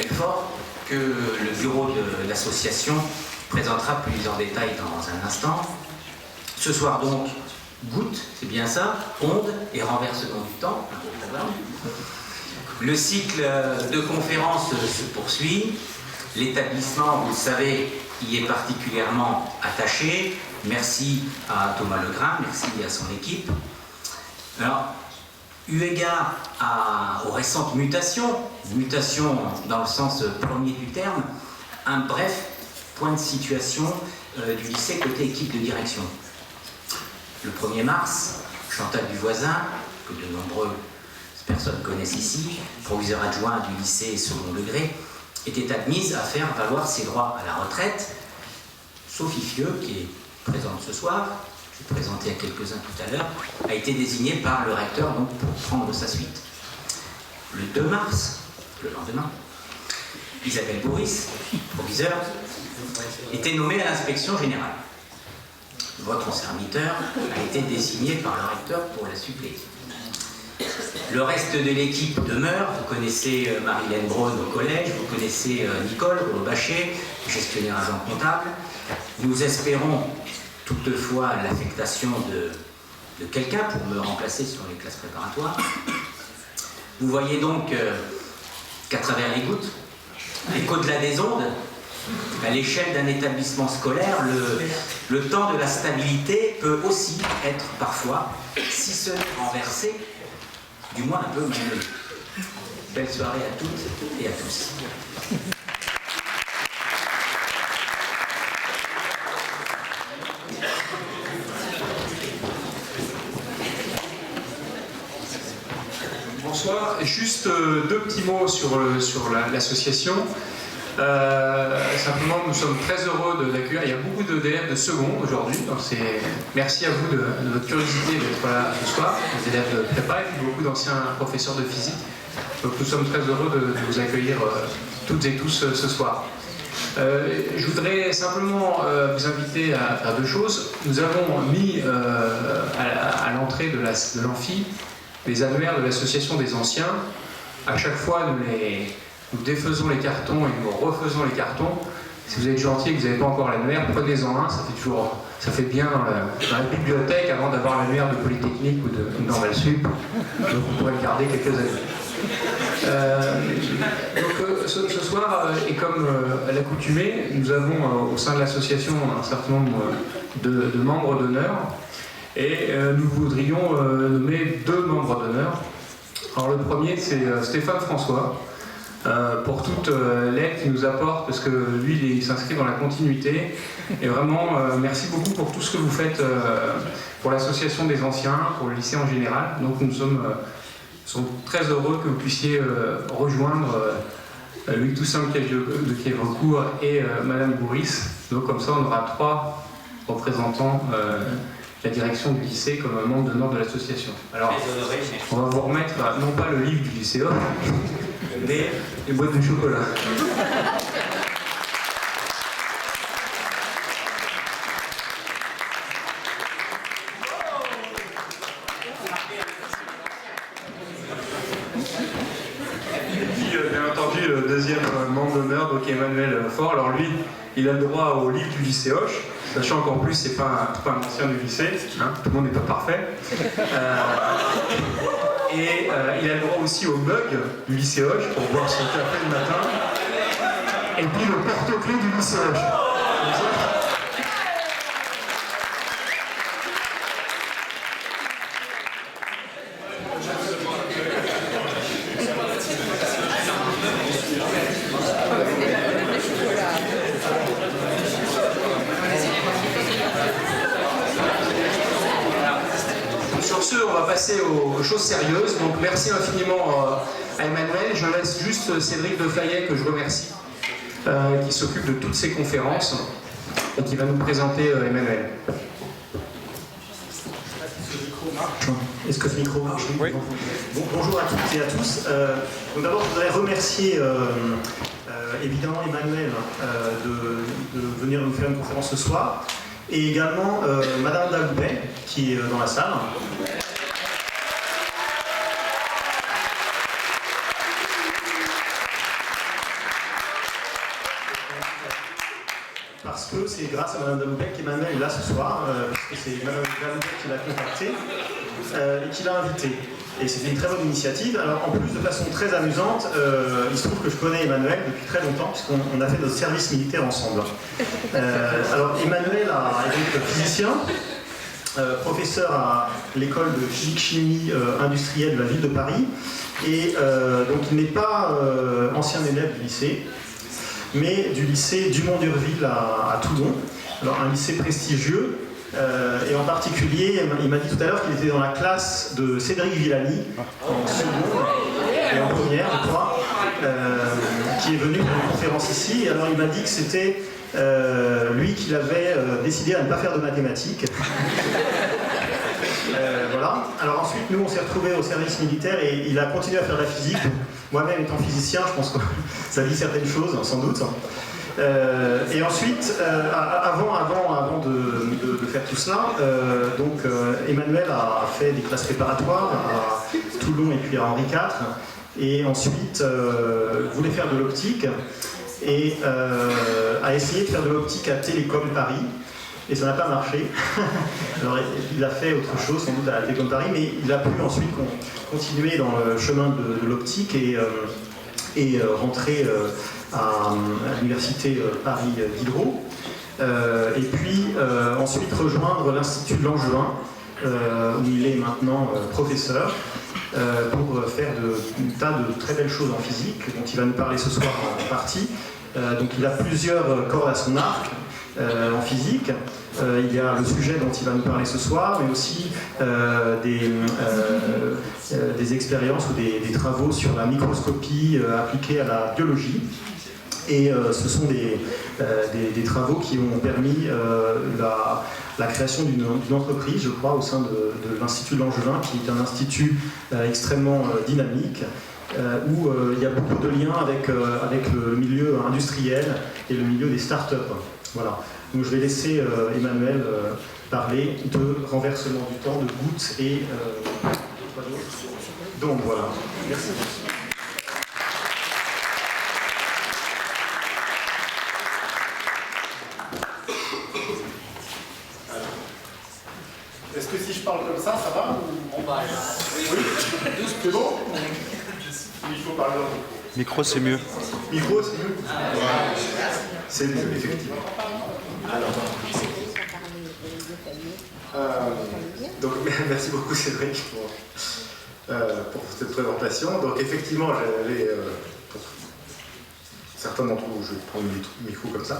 Fort que le bureau de l'association présentera plus en détail dans un instant. Ce soir donc, goutte, c'est bien ça, onde et renversement du temps. Le cycle de conférences se poursuit. L'établissement, vous le savez, y est particulièrement attaché. Merci à Thomas Legrain, merci à son équipe. Alors, eu égard aux récentes mutations dans le sens premier du terme, un bref point de situation du lycée côté équipe de direction. Le 1er mars, Chantal Duvoisin, que de nombreuses personnes connaissent ici, proviseur adjoint du lycée second degré, était admise à faire valoir ses droits à la retraite. Sophie Fieux, qui est présente ce soir, je vais présenter à quelques-uns tout à l'heure, a été désignée par le recteur donc, pour prendre sa suite. Le 2 mars, le lendemain, Isabelle Bourris, proviseur, était nommée à l'inspection générale. Votre serviteur a été désigné par le recteur pour la suppléer. Le reste de l'équipe demeure. Vous connaissez Marilène Braun au collège, vous connaissez Nicole au Bachet, gestionnaire agent comptable. Nous espérons toutefois l'affectation de quelqu'un pour me remplacer sur les classes préparatoires. Vous voyez donc qu'à travers les gouttes et qu'au-delà des ondes, à l'échelle d'un établissement scolaire, le temps de la stabilité peut aussi être parfois, si ce n'est renversé, du moins un peu malheureux. Belle soirée à toutes et à tous. Bonsoir, juste deux petits mots sur l'association. Simplement, nous sommes très heureux d'accueillir. Il y a beaucoup d'élèves de seconde aujourd'hui, donc merci à vous de votre curiosité d'être là ce soir, les élèves de prépa et puis beaucoup d'anciens professeurs de physique. Donc nous sommes très heureux de vous accueillir toutes et tous ce soir. Je voudrais simplement vous inviter à faire deux choses. Nous avons mis à l'entrée de l'amphi les annuaires de l'association des anciens. À chaque fois, nous défaisons les cartons et nous refaisons les cartons. Si vous êtes gentil et que vous n'avez pas encore l'annuaire, prenez-en un, ça fait bien dans la bibliothèque avant d'avoir l'annuaire de Polytechnique ou de Normal Sup. Donc vous pourrez le garder quelques années. Donc ce soir, et comme à l'accoutumée, nous avons au sein de l'association un certain nombre de membres d'honneur. Et nous voudrions nommer deux membres d'honneur. Alors le premier, c'est Stéphane François, pour toute l'aide qu'il nous apporte, parce que lui, il s'inscrit dans la continuité. Et vraiment, merci beaucoup pour tout ce que vous faites pour l'association des anciens, pour le lycée en général. Donc nous sommes très heureux que vous puissiez rejoindre Louis Toussaint de Kievrecourt et Madame Bourris. Donc comme ça, on aura trois représentants la direction du lycée comme membre d'honneur de l'association. Alors, on va vous remettre, non pas le livre du lycéen, mais les boîtes de chocolat. Et puis, bien entendu, le deuxième membre d'honneur, donc Emmanuel Faure. Alors lui, il a le droit au livre du lycée Hoche. Sachant qu'en plus, c'est pas un ancien du lycée, hein, tout le monde n'est pas parfait. Et il a le droit aussi au mug du lycée Hoche pour boire son café le matin. Et puis le porte-clés du lycée Hoche. Sur ce, on va passer aux choses sérieuses. Donc merci infiniment à Emmanuel. Je laisse juste Cédric Defayet, que je remercie, qui s'occupe de toutes ces conférences et qui va nous présenter Emmanuel. Est-ce que ce micro marche? Oui. Bon, bonjour à toutes et à tous. Donc d'abord, je voudrais remercier évidemment Emmanuel de venir nous faire une conférence ce soir, et également Madame Dagoubet, qui est dans la salle. parce que c'est grâce à Mme Daloubek qu'Emmanuel est là ce soir, puisque c'est Mme Daloubek qui l'a contacté et qui l'a invité. Et c'était une très bonne initiative. Alors en plus, de façon très amusante, il se trouve que je connais Emmanuel depuis très longtemps, puisqu'on a fait notre service militaire ensemble. Alors Emmanuel est donc physicien, professeur à l'école de physique-chimie industrielle de la ville de Paris, et donc il n'est pas ancien élève du lycée, mais du lycée Dumont-d'Urville à Toulon, alors un lycée prestigieux, et en particulier, il m'a dit tout à l'heure qu'il était dans la classe de Cédric Villani, en seconde et en première, je crois, qui est venu pour une conférence ici, et alors il m'a dit que c'était lui qui avait décidé à ne pas faire de mathématiques. Voilà. Alors ensuite, nous, on s'est retrouvés au service militaire et il a continué à faire de la physique. Moi-même étant physicien, je pense que ça dit certaines choses, sans doute. Et ensuite, avant de faire tout cela, Emmanuel a fait des classes préparatoires à Toulon et puis à Henri IV. Et ensuite, voulait faire de l'optique et a essayé de faire de l'optique à Télécom Paris. Et ça n'a pas marché. Alors il a fait autre chose, sans doute à la Télécom Paris, mais il a pu ensuite continuer dans le chemin de l'optique et rentrer à l'université Paris Diderot. Et puis ensuite rejoindre l'Institut de Langevin, où il est maintenant professeur, pour faire un tas de très belles choses en physique, dont il va nous parler ce soir en partie. Donc il a plusieurs cordes à son arc. En physique, il y a le sujet dont il va nous parler ce soir, mais aussi des expériences ou des travaux sur la microscopie appliquée à la biologie. Et ce sont des travaux qui ont permis la création d'une entreprise, je crois, au sein de l'Institut de Langevin, qui est un institut extrêmement dynamique, où il y a beaucoup de liens avec le milieu industriel et le milieu des startups. Voilà. Donc je vais laisser Emmanuel parler de renversement du temps, de gouttes et quoi d'autre. Donc voilà. Merci. Est-ce que si je parle comme ça va ou... Oui. C'est bon? Il faut parler dans le micro. Micro, c'est mieux. Micro, c'est mieux. C'est mieux, effectivement. Alors. Donc, merci beaucoup Cédric pour cette présentation. Donc, effectivement, j'avais, pour certains d'entre vous, je vais prendre le micro comme ça,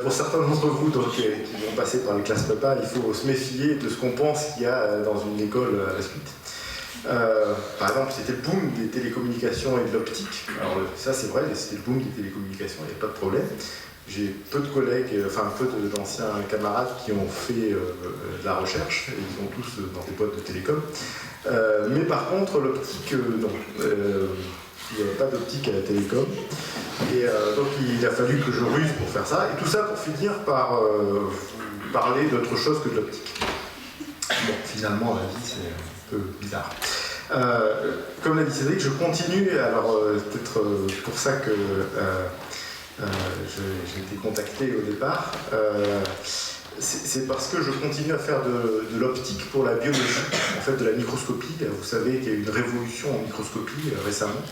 pour certains d'entre vous donc, qui vont passer par les classes prépa, il faut se méfier de ce qu'on pense qu'il y a dans une école à la suite. Par exemple, c'était le boom des télécommunications et de l'optique. Alors ça c'est vrai, c'était le boom des télécommunications, il n'y a pas de problème. J'ai peu de collègues, enfin peu d'anciens camarades qui ont fait de la recherche, et ils sont tous dans des boîtes de télécom. Mais par contre, l'optique, non. Il n'y avait pas d'optique à la télécom. Et donc il a fallu que je ruse pour faire ça. Et tout ça pour finir par parler d'autre chose que de l'optique. Bon, finalement, la vie c'est un peu bizarre. Comme l'a dit Cédric, je continue, alors peut-être pour ça que j'ai été contacté au départ, c'est parce que je continue à faire de l'optique pour la biologie, en fait de la microscopie. Vous savez qu'il y a eu une révolution en microscopie récemment,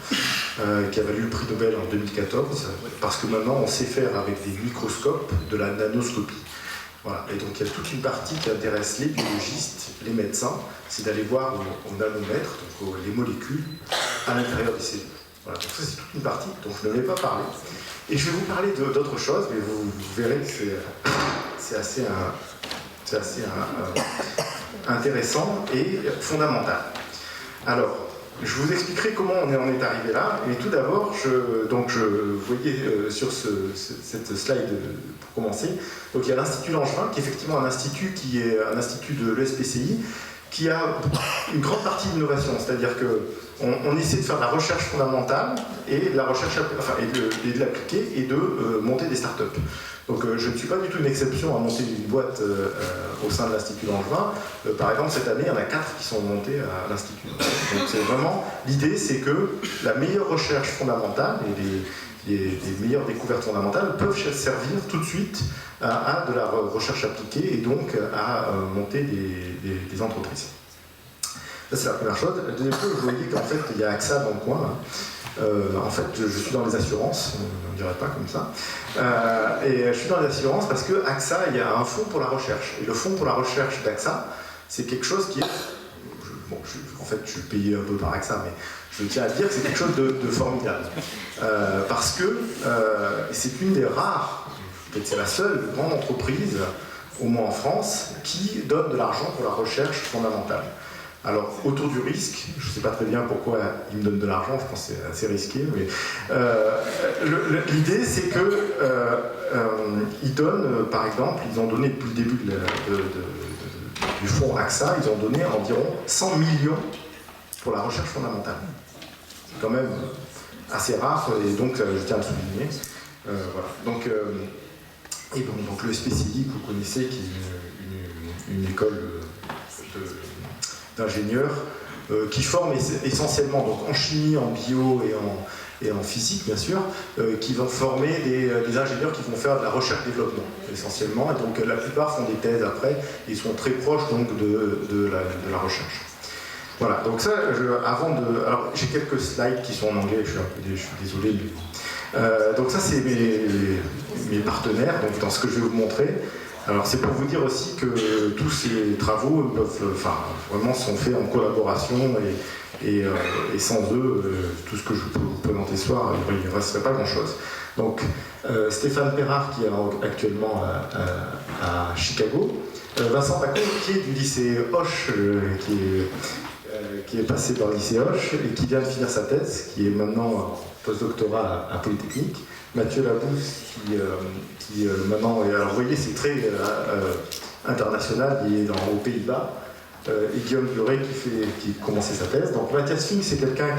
qui a valu le prix Nobel en 2014, parce que maintenant on sait faire avec des microscopes de la nanoscopie. Voilà. Et donc il y a toute une partie qui intéresse les biologistes, les médecins, c'est d'aller voir au nanomètre, donc les molécules à l'intérieur des cellules. Voilà. Donc ça c'est toute une partie dont je ne vais pas parler. Et je vais vous parler d'autres choses, mais vous verrez que c'est assez intéressant et fondamental. Alors, je vous expliquerai comment on en est arrivé là. Mais tout d'abord, vous voyez sur cette slide pour commencer, donc il y a l'Institut Langevin, qui est effectivement un institut qui est un institut de l'ESPCI, qui a une grande partie d'innovation, c'est-à-dire qu'on essaie de faire de la recherche fondamentale et de la recherche, et de l'appliquer et de monter des startups. Donc je ne suis pas du tout une exception à monter une boîte au sein de l'Institut Langevin. Par exemple, cette année, il y en a 4 qui sont montés à l'Institut. Donc c'est vraiment, l'idée c'est que la meilleure recherche fondamentale et meilleures découvertes fondamentales peuvent servir tout de suite à de la recherche appliquée et donc à monter des entreprises. Ça, c'est la première chose. La deuxième chose, je vous ai dit qu'en fait, il y a AXA dans le coin. Là. En fait, je suis dans les assurances, on ne dirait pas comme ça. Et je suis dans les assurances parce que AXA, il y a un fonds pour la recherche. Et le fonds pour la recherche d'AXA, c'est quelque chose qui est... en fait, je suis payé un peu par AXA, mais je tiens à dire que c'est quelque chose de formidable. Parce que c'est une des rares, peut-être c'est la seule grande entreprise, au moins en France, qui donne de l'argent pour la recherche fondamentale. Alors, autour du risque, je ne sais pas très bien pourquoi ils me donnent de l'argent, je pense que c'est assez risqué, mais l'idée c'est que ils donnent, par exemple, ils ont donné depuis le début du fonds AXA, ils ont donné environ 100 millions pour la recherche fondamentale. C'est quand même assez rare, et donc je tiens à le souligner. Voilà. Donc le SPCI, que vous connaissez, qui est une école d'ingénieurs qui forment essentiellement donc en chimie, en bio et en physique bien sûr, qui vont former des ingénieurs qui vont faire de la recherche-développement essentiellement, et donc la plupart font des thèses après, ils sont très proches donc de la recherche. Voilà, donc ça, alors j'ai quelques slides qui sont en anglais, je suis désolé, mais, donc ça c'est mes partenaires, donc dans ce que je vais vous montrer. Alors c'est pour vous dire aussi que tous ces travaux vraiment sont faits en collaboration et sans eux, tout ce que je peux vous présenter ce soir, il ne resterait pas grand-chose. Donc Stéphane Perrard qui est actuellement à Chicago, Vincent Pacon qui est du lycée Hoche, qui est passé par le lycée Hoche et qui vient de finir sa thèse, qui est maintenant postdoctorat à Polytechnique. Mathieu Labousse qui maintenant, alors vous voyez c'est très international, il est aux Pays-Bas, et Guillaume Buret qui a commencé sa thèse. Donc Mathias Fink c'est quelqu'un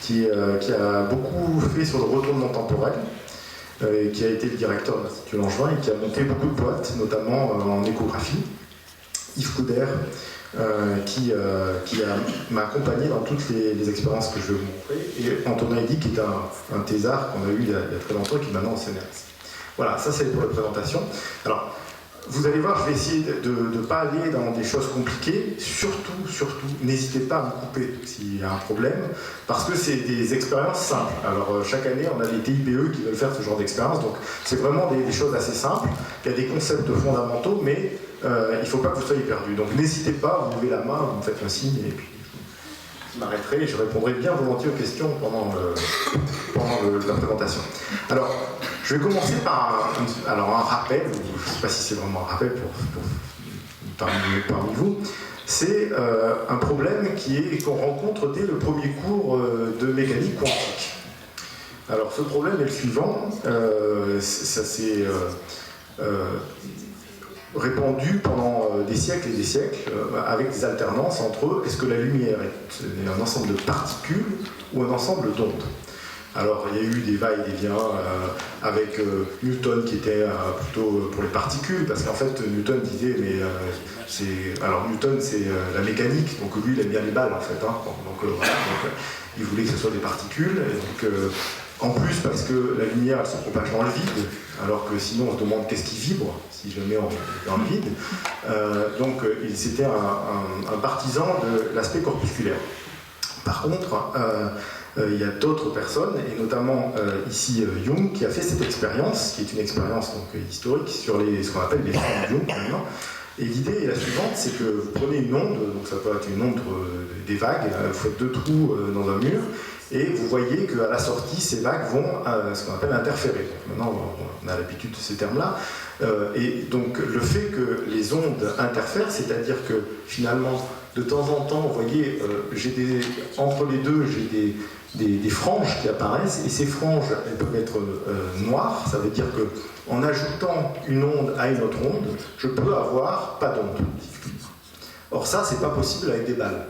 qui a beaucoup fait sur le retournement temporel, qui a été le directeur de l'Institut Langevin et qui a monté beaucoup de boîtes, notamment en échographie. Yves Couder, qui m'a accompagné dans toutes les expériences que je vais vous montrer, et Antonin Eddy qui est un thésard qu'on a eu il y a très longtemps et qui est maintenant au CNRS. Voilà, ça c'est pour la présentation. Alors, vous allez voir, je vais essayer de ne pas aller dans des choses compliquées. Surtout, n'hésitez pas à me couper s'il y a un problème, parce que c'est des expériences simples. Alors, chaque année, on a des TIPE qui veulent faire ce genre d'expérience, donc c'est vraiment des choses assez simples. Il y a des concepts fondamentaux, mais il ne faut pas que vous soyez perdus. Donc, n'hésitez pas, vous levez la main, vous me faites un signe, et puis je m'arrêterai et je répondrai bien volontiers aux questions pendant la présentation. Alors, je vais commencer par un rappel, je ne sais pas si c'est vraiment un rappel parmi vous, c'est un problème qu'on rencontre dès le premier cours de mécanique quantique. Alors ce problème est le suivant, ça s'est répandu pendant des siècles et des siècles, avec des alternances entre est-ce que la lumière est un ensemble de particules ou un ensemble d'ondes. Alors il y a eu des va-et des viens avec Newton qui était plutôt pour les particules, parce qu'en fait Newton disait Newton c'est la mécanique, donc lui il aime bien les balles en fait, hein. Donc il voulait que ce soit des particules, et donc en plus parce que la lumière elle se propage dans le vide, alors que sinon on se demande qu'est-ce qui vibre si jamais on est dans le vide. Donc c'était un partisan de l'aspect corpusculaire. Par contre, il y a d'autres personnes, et notamment ici Jung, qui a fait cette expérience, qui est une expérience donc, historique sur ce qu'on appelle les formes Jung. Et l'idée est la suivante, c'est que vous prenez une onde, donc ça peut être une onde des vagues, vous faites 2 trous dans un mur, et vous voyez qu'à la sortie, ces vagues vont ce qu'on appelle interférer. Donc maintenant, on a l'habitude de ces termes-là. Et donc le fait que les ondes interfèrent, c'est-à-dire que finalement, de temps en temps, vous voyez, entre les deux, j'ai des franges qui apparaissent, et ces franges, elles peuvent être noires, ça veut dire qu'en ajoutant une onde à une autre onde, je peux avoir pas d'onde. Or ça, c'est pas possible avec des balles.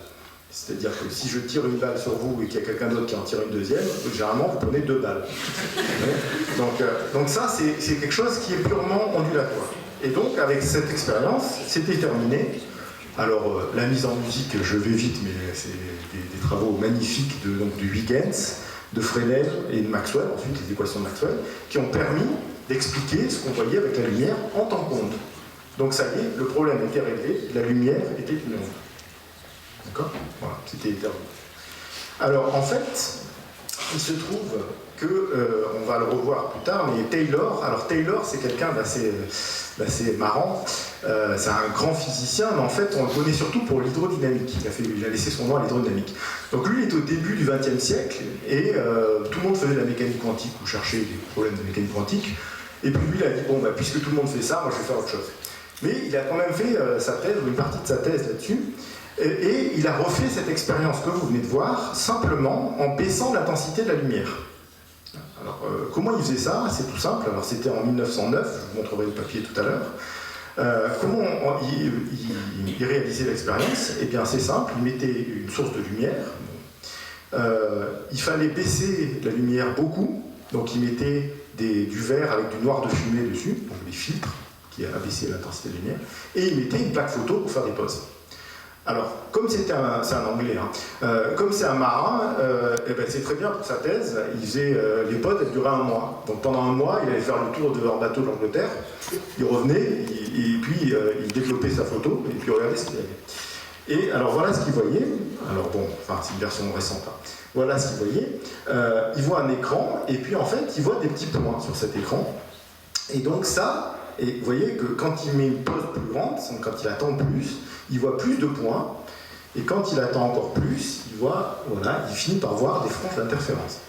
C'est-à-dire que si je tire une balle sur vous et qu'il y a quelqu'un d'autre qui en tire une deuxième, généralement vous prenez 2 balles. Donc ça, c'est quelque chose qui est purement ondulatoire. Et donc, avec cette expérience, c'était terminé. Alors, la mise en musique, je vais vite, mais c'est des travaux magnifiques du Huygens, de Fresnel et de Maxwell, ensuite les équations de Maxwell, qui ont permis d'expliquer ce qu'on voyait avec la lumière en tant qu'onde. Donc ça y est, le problème était réglé, la lumière était une onde. D'accord? Voilà, c'était éternel. Alors en fait, il se trouve que, on va le revoir plus tard, mais Taylor, alors Taylor c'est quelqu'un d'assez marrant, c'est un grand physicien, mais en fait on le connaît surtout pour l'hydrodynamique, il a laissé son nom à l'hydrodynamique. Donc lui il est au début du XXe siècle, et tout le monde faisait de la mécanique quantique, ou cherchait des problèmes de mécanique quantique, et puis lui il a dit, bon bah, puisque tout le monde fait ça, moi je vais faire autre chose. Mais il a quand même fait sa thèse, ou une partie de sa thèse là-dessus, et il a refait cette expérience que vous venez de voir, simplement en baissant l'intensité de la lumière. Alors, comment il faisait ça? C'est tout simple. Alors, c'était en 1909, je vous montrerai le papier tout à l'heure. Comment il réalisait l'expérience? Eh bien, c'est simple, il mettait une source de lumière. Il fallait baisser la lumière beaucoup, donc il mettait du vert avec du noir de fumée dessus, donc des filtres qui abaissaient l'intensité de lumière, et il mettait une plaque photo pour faire des poses. Alors, comme c'est un anglais, comme c'est un marin, ben c'est très bien pour sa thèse, il faisait, les potes, elles duraient 1 mois. Donc pendant 1 mois, il allait faire le tour de leur bateau de l'Angleterre, il revenait, et puis il développait sa photo, et puis regardait ce qu'il avait. Et alors voilà ce qu'il voyait, alors bon, enfin c'est une version récente, voilà ce qu'il voyait, il voit un écran, et puis en fait, il voit des petits points sur cet écran, et donc ça, et vous voyez que quand il met une pause plus grande, quand il attend plus, il voit plus de points, et quand il attend encore plus, il finit par voir des franges d'interférence.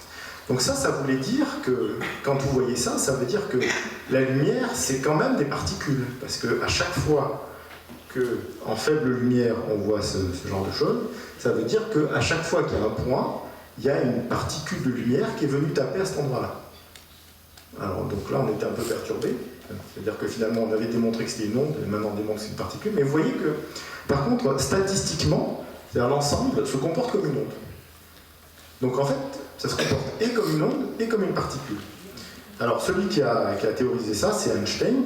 Donc ça voulait dire que, quand vous voyez ça, ça veut dire que la lumière, c'est quand même des particules, parce qu'à chaque fois qu'en faible lumière, on voit ce genre de choses, ça veut dire qu'à chaque fois qu'il y a un point, il y a une particule de lumière qui est venue taper à cet endroit-là. Alors donc là, on était un peu perturbé. C'est-à-dire que finalement, on avait démontré que c'était une onde, et maintenant on démontre que c'est une particule. Mais vous voyez que, par contre, statistiquement, l'ensemble se comporte comme une onde. Donc en fait, ça se comporte et comme une onde et comme une particule. Alors celui qui a théorisé ça, c'est Einstein.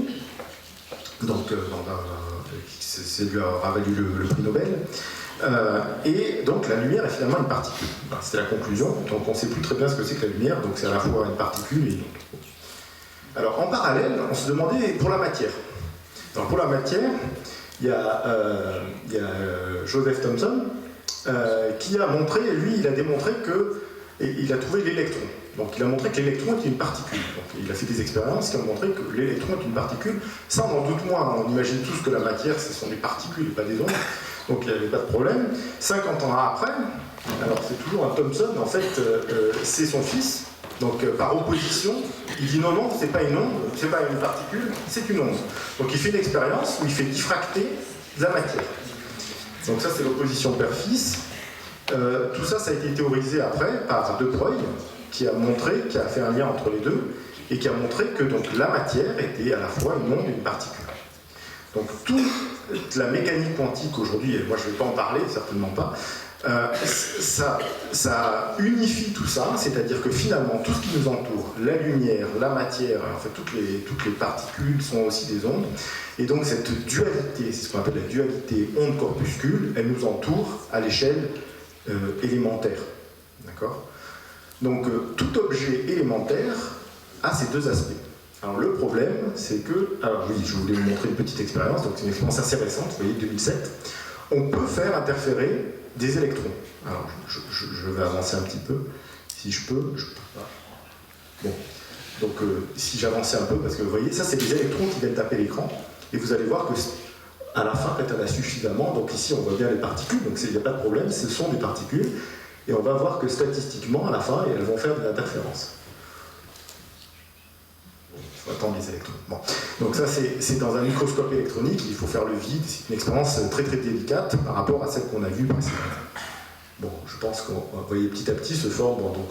Donc c'est lui a valu le prix Nobel. Et donc la lumière est finalement une particule. C'était la conclusion. Donc on ne sait plus très bien ce que c'est que la lumière. Donc c'est à la fois une particule et une onde. Alors en parallèle, on se demandait pour la matière. Alors pour la matière, il y a Joseph Thomson qui a montré, lui il a démontré il a trouvé l'électron. Donc il a montré que l'électron est une particule. Donc, il a fait des expériences qui ont montré que l'électron est une particule. Ça on en doute moins, on imagine tous que la matière ce sont des particules et pas des ondes. Donc il n'y avait pas de problème. 50 ans après, alors c'est toujours un Thomson, en fait c'est son fils. Donc par opposition, il dit non, c'est pas une onde, c'est pas une particule, c'est une onde. Donc il fait une expérience où il fait diffracter la matière. Donc ça c'est l'opposition père-fils. Tout ça a été théorisé après par De Broglie, qui a fait un lien entre les deux, et qui a montré que donc, la matière était à la fois une onde et une particule. Donc toute la mécanique quantique aujourd'hui, et moi je ne vais pas en parler, certainement pas, ça unifie tout ça, c'est-à-dire que finalement tout ce qui nous entoure, la lumière, la matière, en fait toutes les particules sont aussi des ondes, et donc cette dualité, c'est ce qu'on appelle la dualité onde-corpuscule, elle nous entoure à l'échelle élémentaire. D'accord ? Donc tout objet élémentaire a ces deux aspects. Alors le problème, c'est que, alors oui, je voulais vous montrer une petite expérience, donc c'est une expérience assez récente, vous voyez, 2007, on peut faire interférer des électrons. Alors, je vais avancer un petit peu, si je peux. Bon, donc si j'avançais un peu, parce que vous voyez, ça c'est des électrons qui viennent taper l'écran, et vous allez voir que à la fin, quand il y en a suffisamment, donc ici on voit bien les particules, donc il n'y a pas de problème, ce sont des particules, et on va voir que statistiquement, à la fin, elles vont faire de l'interférence. Il faut attendre les électrons. Bon. Donc ça, c'est dans un microscope électronique, il faut faire le vide, c'est une expérience très très délicate par rapport à celle qu'on a vue précédemment. Bon, je pense qu'on voyez petit à petit se forme, bon, donc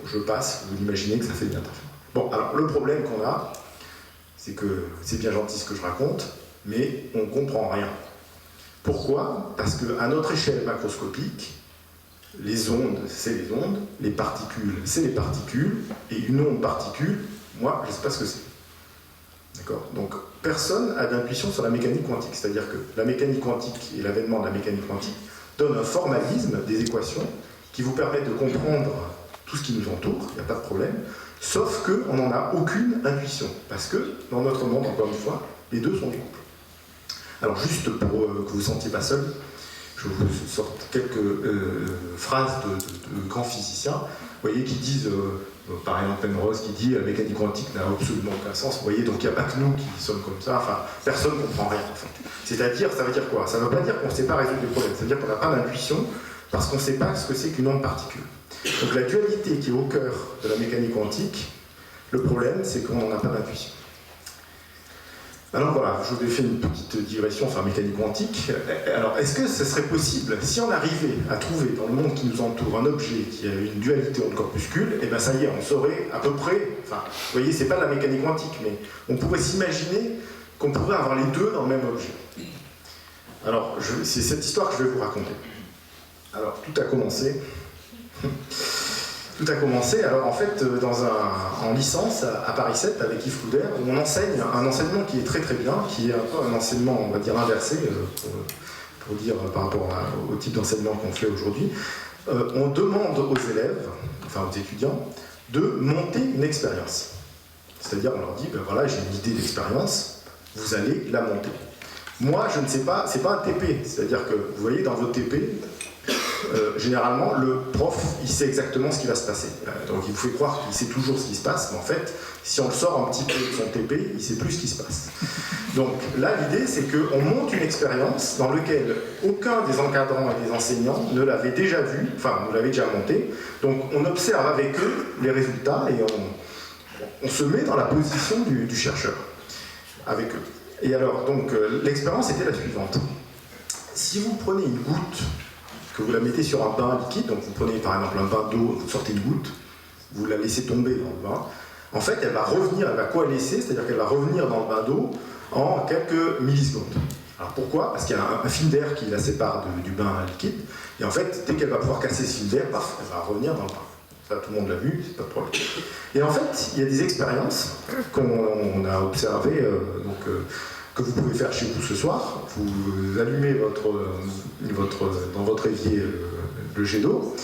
je passe, vous imaginez que ça fait de l'interférence. Bon, alors le problème qu'on a, c'est que c'est bien gentil ce que je raconte, mais on ne comprend rien. Pourquoi ? Parce qu'à notre échelle macroscopique, les ondes, c'est les ondes, les particules, c'est les particules, et une onde particule, moi, je ne sais pas ce que c'est. D'accord ? Donc, personne n'a d'intuition sur la mécanique quantique. C'est-à-dire que la mécanique quantique et l'avènement de la mécanique quantique donnent un formalisme des équations qui vous permettent de comprendre tout ce qui nous entoure, il n'y a pas de problème, sauf qu'on n'en a aucune intuition, parce que dans notre monde, encore une fois, les deux sont du couple. Alors juste pour que vous ne vous sentiez pas seul, je vous sorte quelques phrases de grands physiciens, vous voyez, qui disent, par exemple Penrose qui dit la mécanique quantique n'a absolument aucun sens, vous voyez, donc il n'y a pas que nous qui sommes comme ça, enfin personne ne comprend rien en fait. C'est-à-dire, ça veut dire quoi? Ça ne veut pas dire qu'on ne sait pas résoudre des problèmes, ça veut dire qu'on n'a pas d'intuition parce qu'on ne sait pas ce que c'est qu'une onde particule. Donc la dualité qui est au cœur de la mécanique quantique, le problème c'est qu'on n'en a pas d'intuition. Alors voilà, je vous ai fait une petite digression sur la mécanique quantique. Alors est-ce que ce serait possible, si on arrivait à trouver dans le monde qui nous entoure un objet qui a une dualité onde-corpuscule, et bien ça y est, on saurait à peu près, enfin, vous voyez, c'est pas de la mécanique quantique, mais on pourrait s'imaginer qu'on pourrait avoir les deux dans le même objet. Alors, c'est cette histoire que je vais vous raconter. Alors, tout a commencé. Tout a commencé, alors en fait, en licence à Paris 7 avec Yves Couder, où on enseigne un enseignement qui est très très bien, qui est un peu un enseignement, on va dire, inversé, pour dire par rapport au type d'enseignement qu'on fait aujourd'hui. On demande aux élèves, enfin aux étudiants, de monter une expérience. C'est-à-dire, on leur dit, ben voilà, j'ai une idée d'expérience, vous allez la monter. Moi, je ne sais pas, c'est pas un TP, c'est-à-dire que, vous voyez, dans votre TP, généralement, le prof, il sait exactement ce qui va se passer. Donc il vous fait croire qu'il sait toujours ce qui se passe, mais en fait, si on le sort un petit peu de son TP, il ne sait plus ce qui se passe. Donc là, l'idée, c'est qu'on monte une expérience dans laquelle aucun des encadrants et des enseignants ne l'avait déjà vu, enfin, ne l'avait déjà monté. Donc on observe avec eux les résultats et on se met dans la position du chercheur avec eux. Et alors, donc, l'expérience était la suivante. Si vous prenez une goutte, que vous la mettez sur un bain liquide, donc vous prenez par exemple un bain d'eau, vous sortez une goutte, vous la laissez tomber dans le bain, en fait elle va revenir, elle va coalescer, c'est-à-dire qu'elle va revenir dans le bain d'eau en quelques millisecondes. Alors pourquoi? Parce qu'il y a un fil d'air qui la sépare du bain liquide, et en fait dès qu'elle va pouvoir casser ce fil d'air, paf, elle va revenir dans le bain. Ça tout le monde l'a vu, c'est pas de problème. Et en fait, il y a des expériences qu'on a observées, que vous pouvez faire chez vous ce soir. Vous allumez dans votre évier le jet d'eau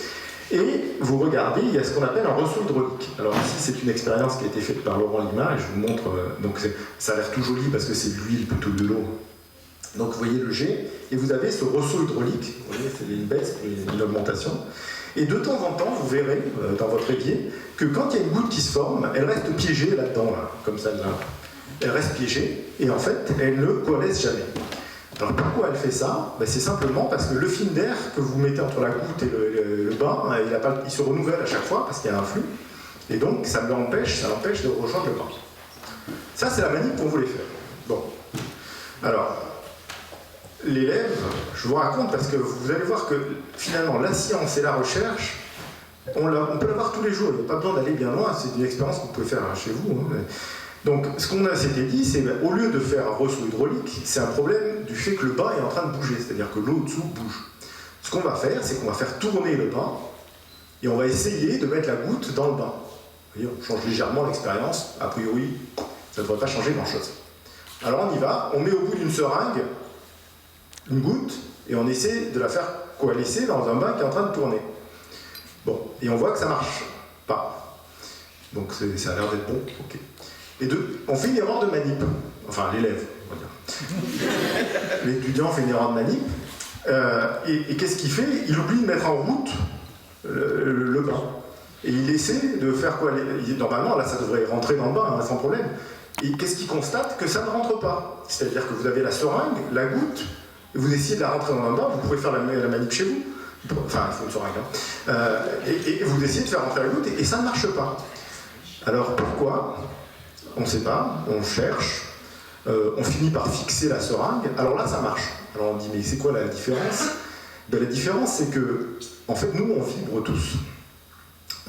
et vous regardez, il y a ce qu'on appelle un ressaut hydraulique. Alors ici c'est une expérience qui a été faite par Laurent Lima et je vous montre, donc ça a l'air tout joli parce que c'est de l'huile plutôt que de l'eau. Donc vous voyez le jet et vous avez ce ressaut hydraulique, vous voyez c'est une baisse, une augmentation. Et de temps en temps, vous verrez dans votre évier que quand il y a une goutte qui se forme, elle reste piégée là-dedans, là, comme ça, là. Elle reste piégée, et en fait, elle ne coalesce jamais. Alors pourquoi elle fait ça? Ben, c'est simplement parce que le film d'air que vous mettez entre la goutte et le bain, il se renouvelle à chaque fois parce qu'il y a un flux, et donc ça l'empêche de rejoindre le bain. Ça, c'est la manip qu'on voulait faire. Bon. Alors, l'élève, je vous raconte parce que vous allez voir que finalement, la science et la recherche, on peut l'avoir tous les jours, il n'y a pas besoin d'aller bien loin, c'est une expérience que vous pouvez faire chez vous. Hein. Donc, ce qu'on s'était dit, c'est qu'au lieu de faire un ressaut hydraulique, c'est un problème du fait que le bain est en train de bouger, c'est-à-dire que l'eau dessous bouge. Ce qu'on va faire, c'est qu'on va faire tourner le bain et on va essayer de mettre la goutte dans le bain. Vous voyez, on change légèrement l'expérience, a priori, ça ne devrait pas changer grand-chose. Alors on y va, on met au bout d'une seringue une goutte et on essaie de la faire coalescer dans un bain qui est en train de tourner. Bon, et on voit que ça marche pas. Donc ça a l'air d'être bon, ok. Et on fait une erreur de manip, enfin l'élève, on va dire. L'étudiant fait une erreur de manip, et qu'est-ce qu'il fait? Il oublie de mettre en route le bain. Et il essaie de faire quoi? Normalement, là, ça devrait rentrer dans le bain, hein, sans problème. Et qu'est-ce qu'il constate? Que ça ne rentre pas. C'est-à-dire que vous avez la seringue, la goutte, et vous essayez de la rentrer dans le bain, vous pouvez faire la manip chez vous. Enfin, il faut une seringue. Hein. Et vous essayez de faire rentrer la goutte, et ça ne marche pas. Alors pourquoi? On ne sait pas, on cherche, on finit par fixer la seringue, alors là ça marche. Alors on dit mais c'est quoi la différence? Ben, la différence c'est que, en fait nous on vibre tous.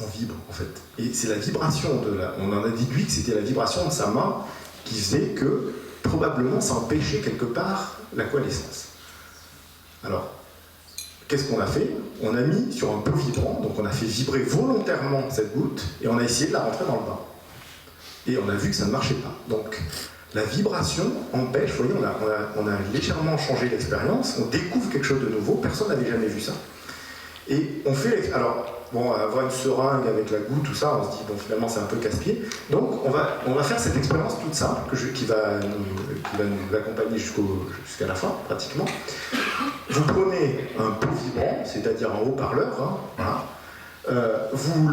On vibre en fait. Et c'est la vibration on en a déduit que c'était la vibration de sa main qui faisait que probablement ça empêchait quelque part la coalescence. Alors, qu'est-ce qu'on a fait? On a mis sur un pot vibrant, donc on a fait vibrer volontairement cette goutte et on a essayé de la rentrer dans le bain. Et on a vu que ça ne marchait pas. Donc la vibration empêche, vous voyez, on a légèrement changé l'expérience, on découvre quelque chose de nouveau, personne n'avait jamais vu ça. Et on fait, alors bon, avoir une seringue avec la goutte, tout ça, on se dit, bon, finalement, c'est un peu casse-pied. Donc, on va faire cette expérience toute simple qui va nous accompagner jusqu'à la fin, pratiquement. Vous prenez un pot vibrant, c'est-à-dire un haut-parleur, hein, voilà. Vous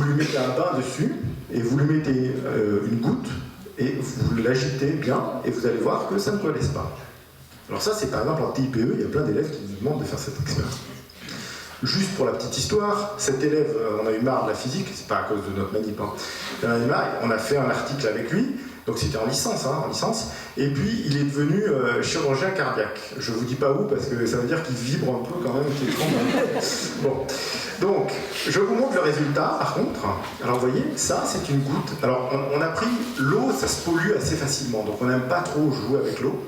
lui mettez un bain dessus, et vous lui mettez une goutte, et vous l'agitez bien, et vous allez voir que ça ne coalesce pas. Alors ça, c'est par exemple en TIPE, il y a plein d'élèves qui nous demandent de faire cette expérience. Juste pour la petite histoire, cet élève, on a eu marre de la physique, c'est pas à cause de notre manip, hein. On a fait un article avec lui, donc c'était en licence, et puis il est devenu chirurgien cardiaque. Je vous dis pas où, parce que ça veut dire qu'il vibre un peu quand même, qu'il tremble un peu. Bon. Donc, je vous montre le résultat, par contre. Alors, vous voyez, ça, c'est une goutte. Alors, on a pris l'eau, ça se pollue assez facilement, donc on n'aime pas trop jouer avec l'eau.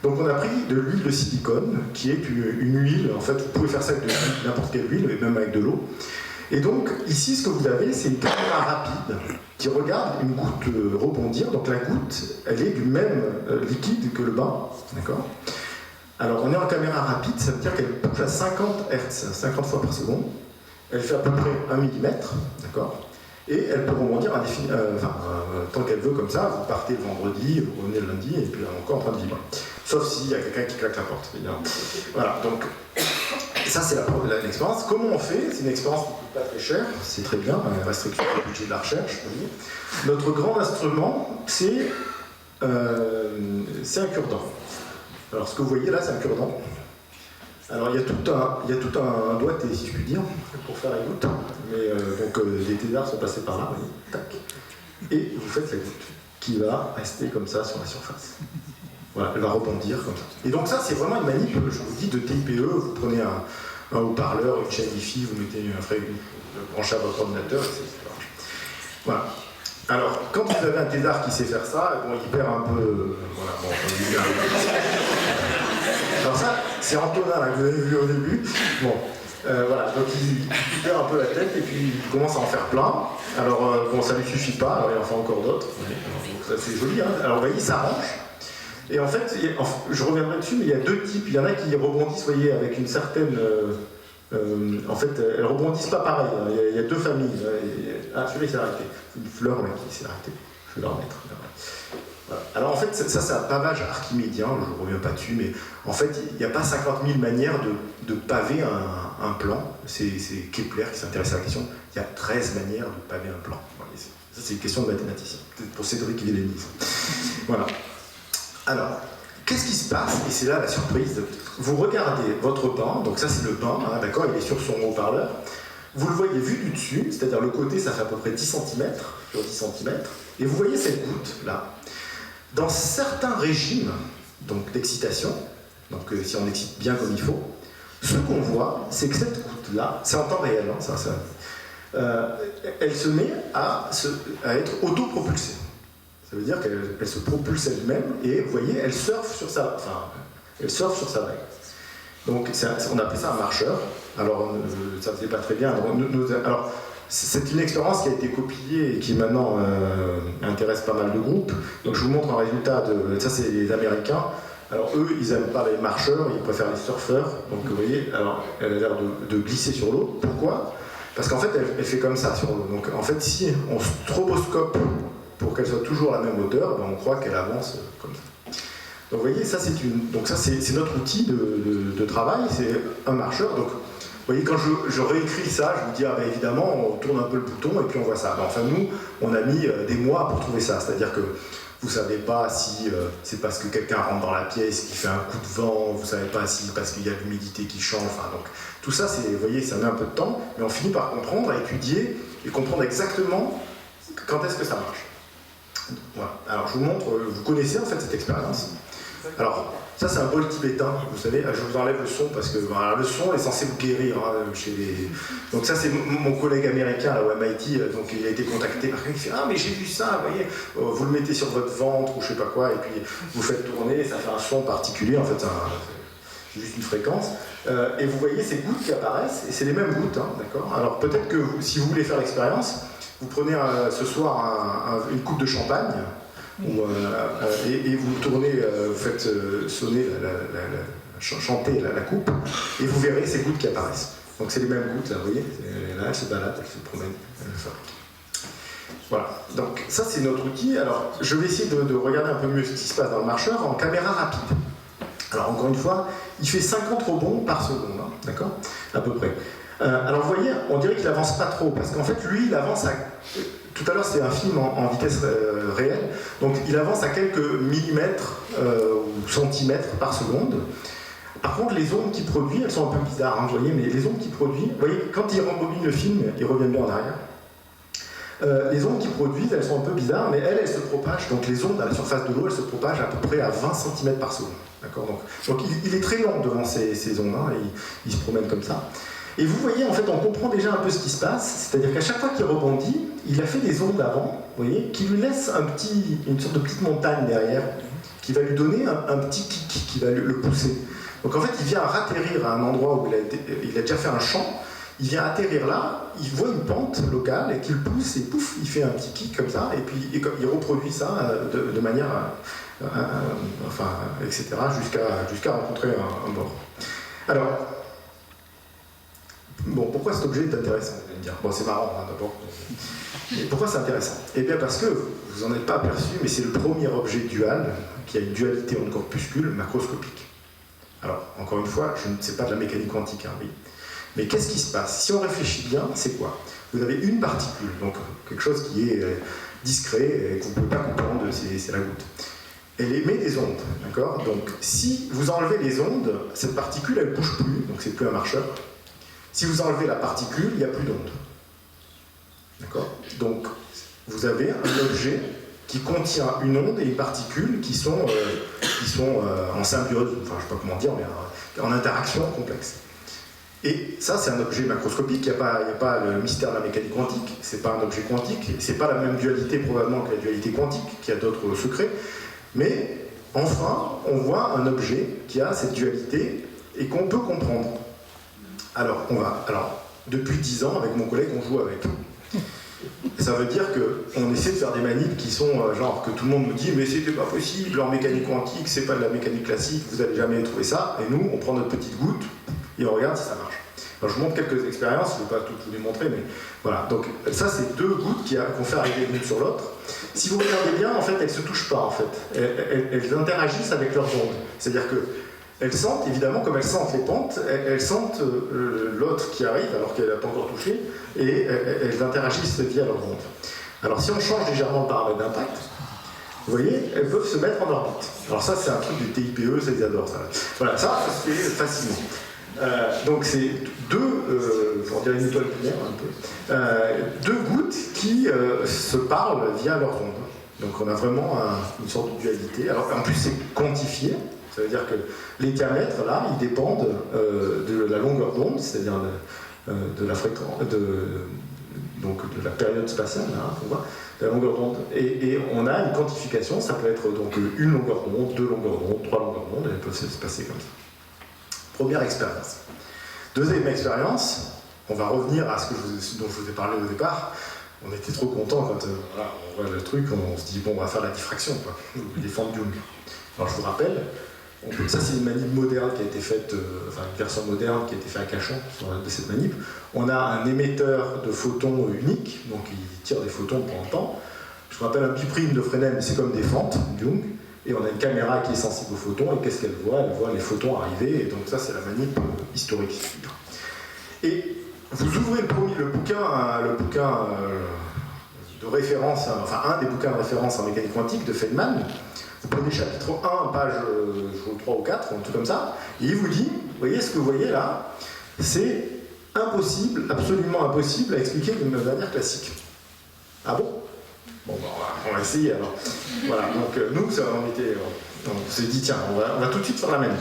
Donc, on a pris de l'huile de silicone, qui est une huile. En fait, vous pouvez faire ça avec n'importe quelle huile, même avec de l'eau. Et donc, ici, ce que vous avez, c'est une caméra rapide qui regarde une goutte rebondir. Donc, la goutte, elle est du même liquide que le bain, d'accord ? Alors, on est en caméra rapide, ça veut dire qu'elle bouge à 50 Hz, 50 fois par seconde. Elle fait à peu près 1 mm, d'accord ? Et elle peut rebondir tant qu'elle veut comme ça. Vous partez le vendredi, vous revenez le lundi, et puis elle est encore en train de vibrer. Sauf s'il y a quelqu'un qui claque la porte, évidemment. Voilà, donc ça c'est l'expérience. Comment on fait ? C'est une expérience qui ne coûte pas très cher, c'est très bien, restriction du budget de la recherche. Notre grand instrument, c'est un cure-dent. Alors ce que vous voyez là, c'est un cure-dent. Alors il y a tout un doigté, si je puis dire, pour faire la goutte. Mais donc les thédards sont passés par là, vous voyez, tac. Et vous faites la goutte, qui va rester comme ça sur la surface. Voilà, elle va rebondir comme ça. Et donc ça, c'est vraiment une manip, je vous dis, de TIPE. Vous prenez un haut-parleur, une chaîne Wi-Fi, vous mettez un branchez à votre ordinateur, etc. Voilà. Alors, quand vous avez un thédard qui sait faire ça, bon, il perd un peu... voilà, bon, alors ça, c'est Antonin là, que vous avez vu au début. Bon, voilà, donc il perd un peu la tête et puis il commence à en faire plein. Alors, bon, ça ne lui suffit pas, alors il en fait encore d'autres. Ça, c'est joli, hein. Alors, vous voyez, ça range. Et en fait, je reviendrai dessus, mais il y a deux types. Il y en a qui rebondissent, vous voyez, avec une certaine... en fait, elles rebondissent pas pareil. Il y a deux familles. Ah, celui-là, il s'est arrêté. Une fleur là, qui s'est arrêtée. Je vais la remettre. Voilà. Alors en fait, ça c'est un pavage archimédien, je ne reviens pas dessus, mais en fait, il n'y a pas 50 000 manières de paver un plan. C'est Kepler qui s'intéresse à la question. Il y a 13 manières de paver un plan. Voilà. Ça, c'est une question de mathématicien. Peut-être pour Cédric Villeni. Voilà. Alors, qu'est-ce qui se passe? Et c'est là la surprise. Vous regardez votre bain, donc ça c'est le bain, hein, d'accord, il est sur son haut-parleur. Vous le voyez vu du dessus, c'est-à-dire le côté, ça fait à peu près 10 cm sur 10 cm. Et vous voyez cette goutte là. Dans certains régimes d'excitation, donc si on excite bien comme il faut, ce qu'on voit, c'est que cette goutte-là, c'est en temps réel, hein, elle se met à être autopropulsée. Ça veut dire qu'elle se propulse elle-même et vous voyez, elle surfe sur sa vague. Donc on appelle ça un marcheur. Alors ça ne faisait pas très bien. Alors c'est une expérience qui a été copiée et qui maintenant intéresse pas mal de groupes. Donc je vous montre un résultat ça c'est les Américains. Alors eux, ils n'aiment pas les marcheurs, ils préfèrent les surfeurs. Donc vous voyez, alors elle a l'air de glisser sur l'eau. Pourquoi? Parce qu'en fait elle fait comme ça sur l'eau. Donc en fait si on stroboscope pour qu'elle soit toujours à la même hauteur, ben, on croit qu'elle avance comme ça. Donc vous voyez, ça c'est notre outil de travail, c'est un marcheur. Donc vous voyez, quand je réécris ça, je vous dis, ah ben évidemment, on tourne un peu le bouton et puis on voit ça. Ben, enfin nous, on a mis des mois pour trouver ça, c'est-à-dire que vous ne savez pas si c'est parce que quelqu'un rentre dans la pièce qui fait un coup de vent, vous ne savez pas si parce qu'il y a de l'humidité qui change, enfin donc tout ça, vous voyez, ça met un peu de temps, mais on finit par comprendre, à étudier et comprendre exactement quand est-ce que ça marche. Voilà. Alors je vous montre, vous connaissez en fait cette expérience. Alors ça c'est un bol tibétain, vous savez, je vous enlève le son parce que le son est censé vous guérir chez les... Donc ça c'est mon collègue américain là, au MIT, donc il a été contacté par quelqu'un qui fait « Ah mais j'ai vu ça, vous voyez, vous le mettez sur votre ventre ou je sais pas quoi et puis vous faites tourner, ça fait un son particulier, en fait c'est juste une fréquence. Et vous voyez ces gouttes qui apparaissent et c'est les mêmes gouttes, hein, d'accord. Alors peut-être que si vous voulez faire l'expérience, vous prenez ce soir une coupe de champagne et vous tournez, vous faites sonner, chanter la coupe et vous verrez ces gouttes qui apparaissent. Donc c'est les mêmes gouttes, là, vous voyez, là elles se baladent, elles se promènent, elles fabriquent. Voilà, donc ça c'est notre outil. Alors je vais essayer de regarder un peu mieux ce qui se passe dans le marcheur en caméra rapide. Alors encore une fois, il fait 50 rebonds par seconde, hein, d'accord, à peu près. Alors vous voyez, on dirait qu'il avance pas trop, parce qu'en fait lui il avance à... Tout à l'heure c'était un film en vitesse réelle, donc il avance à quelques millimètres ou centimètres par seconde. Par contre les ondes qu'il produit, elles sont un peu bizarres, hein, vous voyez, mais les ondes qu'il produit, vous voyez, quand il rembobine le film, il revient bien en arrière. Les ondes qu'il produit, elles sont un peu bizarres, mais elles se propagent, donc les ondes à la surface de l'eau, elles se propagent à peu près à 20 cm par seconde. D'accord, donc il est très lent devant ces ondes, hein, et il se promène comme ça. Et vous voyez, en fait, on comprend déjà un peu ce qui se passe, c'est-à-dire qu'à chaque fois qu'il rebondit, il a fait des ondes avant, vous voyez, qui lui laissent une sorte de petite montagne derrière, qui va lui donner un petit kick, qui va le pousser. Donc en fait, il vient ratterrir à un endroit où il a déjà fait un champ, il vient atterrir là, il voit une pente locale et qu'il pousse et pouf, il fait un petit kick comme ça, et puis il reproduit ça de manière, enfin, etc., jusqu'à rencontrer un bord. Alors, bon, pourquoi cet objet est intéressant, vous allez me dire? Bon, c'est marrant, hein, d'abord. Mais pourquoi c'est intéressant? Eh bien parce que, vous n'en êtes pas aperçu, mais c'est le premier objet dual qui a une dualité onde-corpuscule macroscopique. Alors, encore une fois, je ne sais pas de la mécanique quantique, hein, oui. Mais qu'est-ce qui se passe? Si on réfléchit bien, c'est quoi? Vous avez une particule, donc quelque chose qui est discret et qu'on ne peut pas comprendre, c'est la goutte. Elle émet des ondes, d'accord? Donc, si vous enlevez les ondes, cette particule, elle ne bouge plus, donc c'est plus un marcheur. Si vous enlevez la particule, il n'y a plus d'onde. D'accord? Donc, vous avez un objet qui contient une onde et une particule qui sont en symbiose, enfin je ne sais pas comment dire, mais en interaction complexe. Et ça, c'est un objet macroscopique, il n'y a pas le mystère de la mécanique quantique, c'est pas un objet quantique, c'est pas la même dualité probablement que la dualité quantique, qui a d'autres secrets, mais enfin, on voit un objet qui a cette dualité et qu'on peut comprendre. Alors, depuis 10 ans, avec mon collègue, on joue avec. Ça veut dire qu'on essaie de faire des manips qui sont genre que tout le monde nous dit mais c'était pas possible, en mécanique quantique, c'est pas de la mécanique classique, vous n'allez jamais trouver ça, et nous, on prend notre petite goutte et on regarde si ça marche. Alors, je vous montre quelques expériences, je ne vais pas toutes vous les montrer, mais voilà. Donc ça, c'est deux gouttes qu'on fait arriver l'une sur l'autre. Si vous regardez bien, en fait, elles ne se touchent pas, en fait. Elles interagissent avec leurs ondes. C'est-à-dire que elles sentent, évidemment, comme elles sentent les pentes, elles sentent l'autre qui arrive, alors qu'elle n'a pas encore touché, et elles interagissent via leurs ondes. Alors si on change légèrement le paramètre d'impact, vous voyez, elles peuvent se mettre en orbite. Alors ça, c'est un truc du TIPE, ça, ils adorent ça. Voilà, ça se fait facilement. Donc c'est on dirait une étoile binaire un peu, deux gouttes qui se parlent via leurs ondes. Donc on a vraiment une sorte de dualité. Alors en plus c'est quantifié, ça veut dire que les diamètres là, ils dépendent de la longueur d'onde, c'est-à-dire de la fréquence, donc de la période spatiale, là, on voit, de la longueur d'onde. Et on a une quantification, ça peut être donc une longueur d'onde, deux longueurs d'onde, trois longueurs d'onde, elles peuvent se passer comme ça. Première expérience. Deuxième expérience, on va revenir à ce dont je vous ai parlé au départ. On était trop contents quand voilà, on voit le truc, on se dit bon, on va faire la diffraction, quoi, les formes Young. Alors je vous rappelle, ça c'est une manip moderne qui a été faite, enfin une version moderne qui a été faite à Cachan de cette manip. On a un émetteur de photons unique, donc il tire des photons pendant le temps. Je vous rappelle un biprime de Fresnel, c'est comme des fentes Young. Et on a une caméra qui est sensible aux photons, et qu'est-ce qu'elle voit? Elle voit les photons arriver, et donc ça c'est la manip historique. Et vous ouvrez le bouquin de référence, enfin un des bouquins de référence en mécanique quantique de Feynman, vous prenez chapitre 1, page 3 ou 4, un truc comme ça, et il vous dit, vous voyez ce que vous voyez là, c'est impossible, absolument impossible à expliquer d'une manière classique. Ah bon? Bon, on va essayer alors. Voilà, donc nous, on s'est dit, tiens, on va tout de suite faire la même.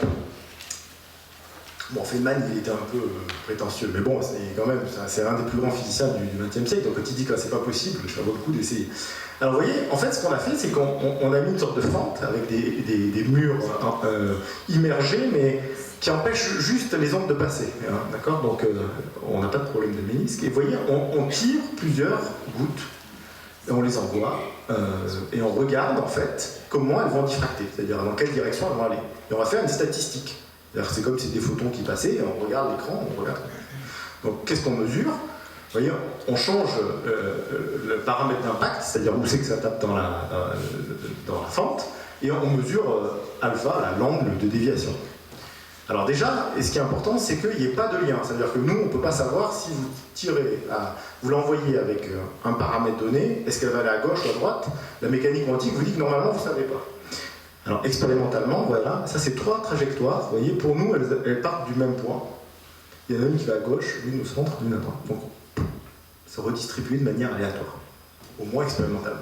Bon, Feynman, il était un peu prétentieux, mais bon, c'est un des plus grands physiciens du XXe siècle, donc quand il dit que c'est pas possible, ça vaut le coup d'essayer. Alors vous voyez, en fait, ce qu'on a fait, c'est qu'on a mis une sorte de fente avec des murs immergés, mais qui empêchent juste les ondes de passer. Hein, d'accord? Donc on n'a pas de problème de ménisque. Et vous voyez, on tire plusieurs gouttes. Et on les envoie, et on regarde en fait comment elles vont diffracter, c'est-à-dire dans quelle direction elles vont aller. Et on va faire une statistique. C'est comme si c'est des photons qui passaient, et on regarde l'écran, on regarde. Donc qu'est-ce qu'on mesure? Vous voyez, on change le paramètre d'impact, c'est-à-dire où c'est que ça tape dans la fente, et on mesure alpha, l'angle de déviation. Alors déjà, et ce qui est important, c'est qu'il n'y ait pas de lien. C'est-à-dire que nous, on ne peut pas savoir si vous tirez, vous l'envoyez avec un paramètre donné, est-ce qu'elle va aller à gauche ou à droite? La mécanique quantique vous dit que normalement, vous ne savez pas. Alors expérimentalement, voilà, ça c'est 3 trajectoires. Vous voyez, pour nous, elles partent du même point. Il y en a une qui va à gauche, une au centre, une à droite. Donc, se redistribuer de manière aléatoire, au moins expérimentalement.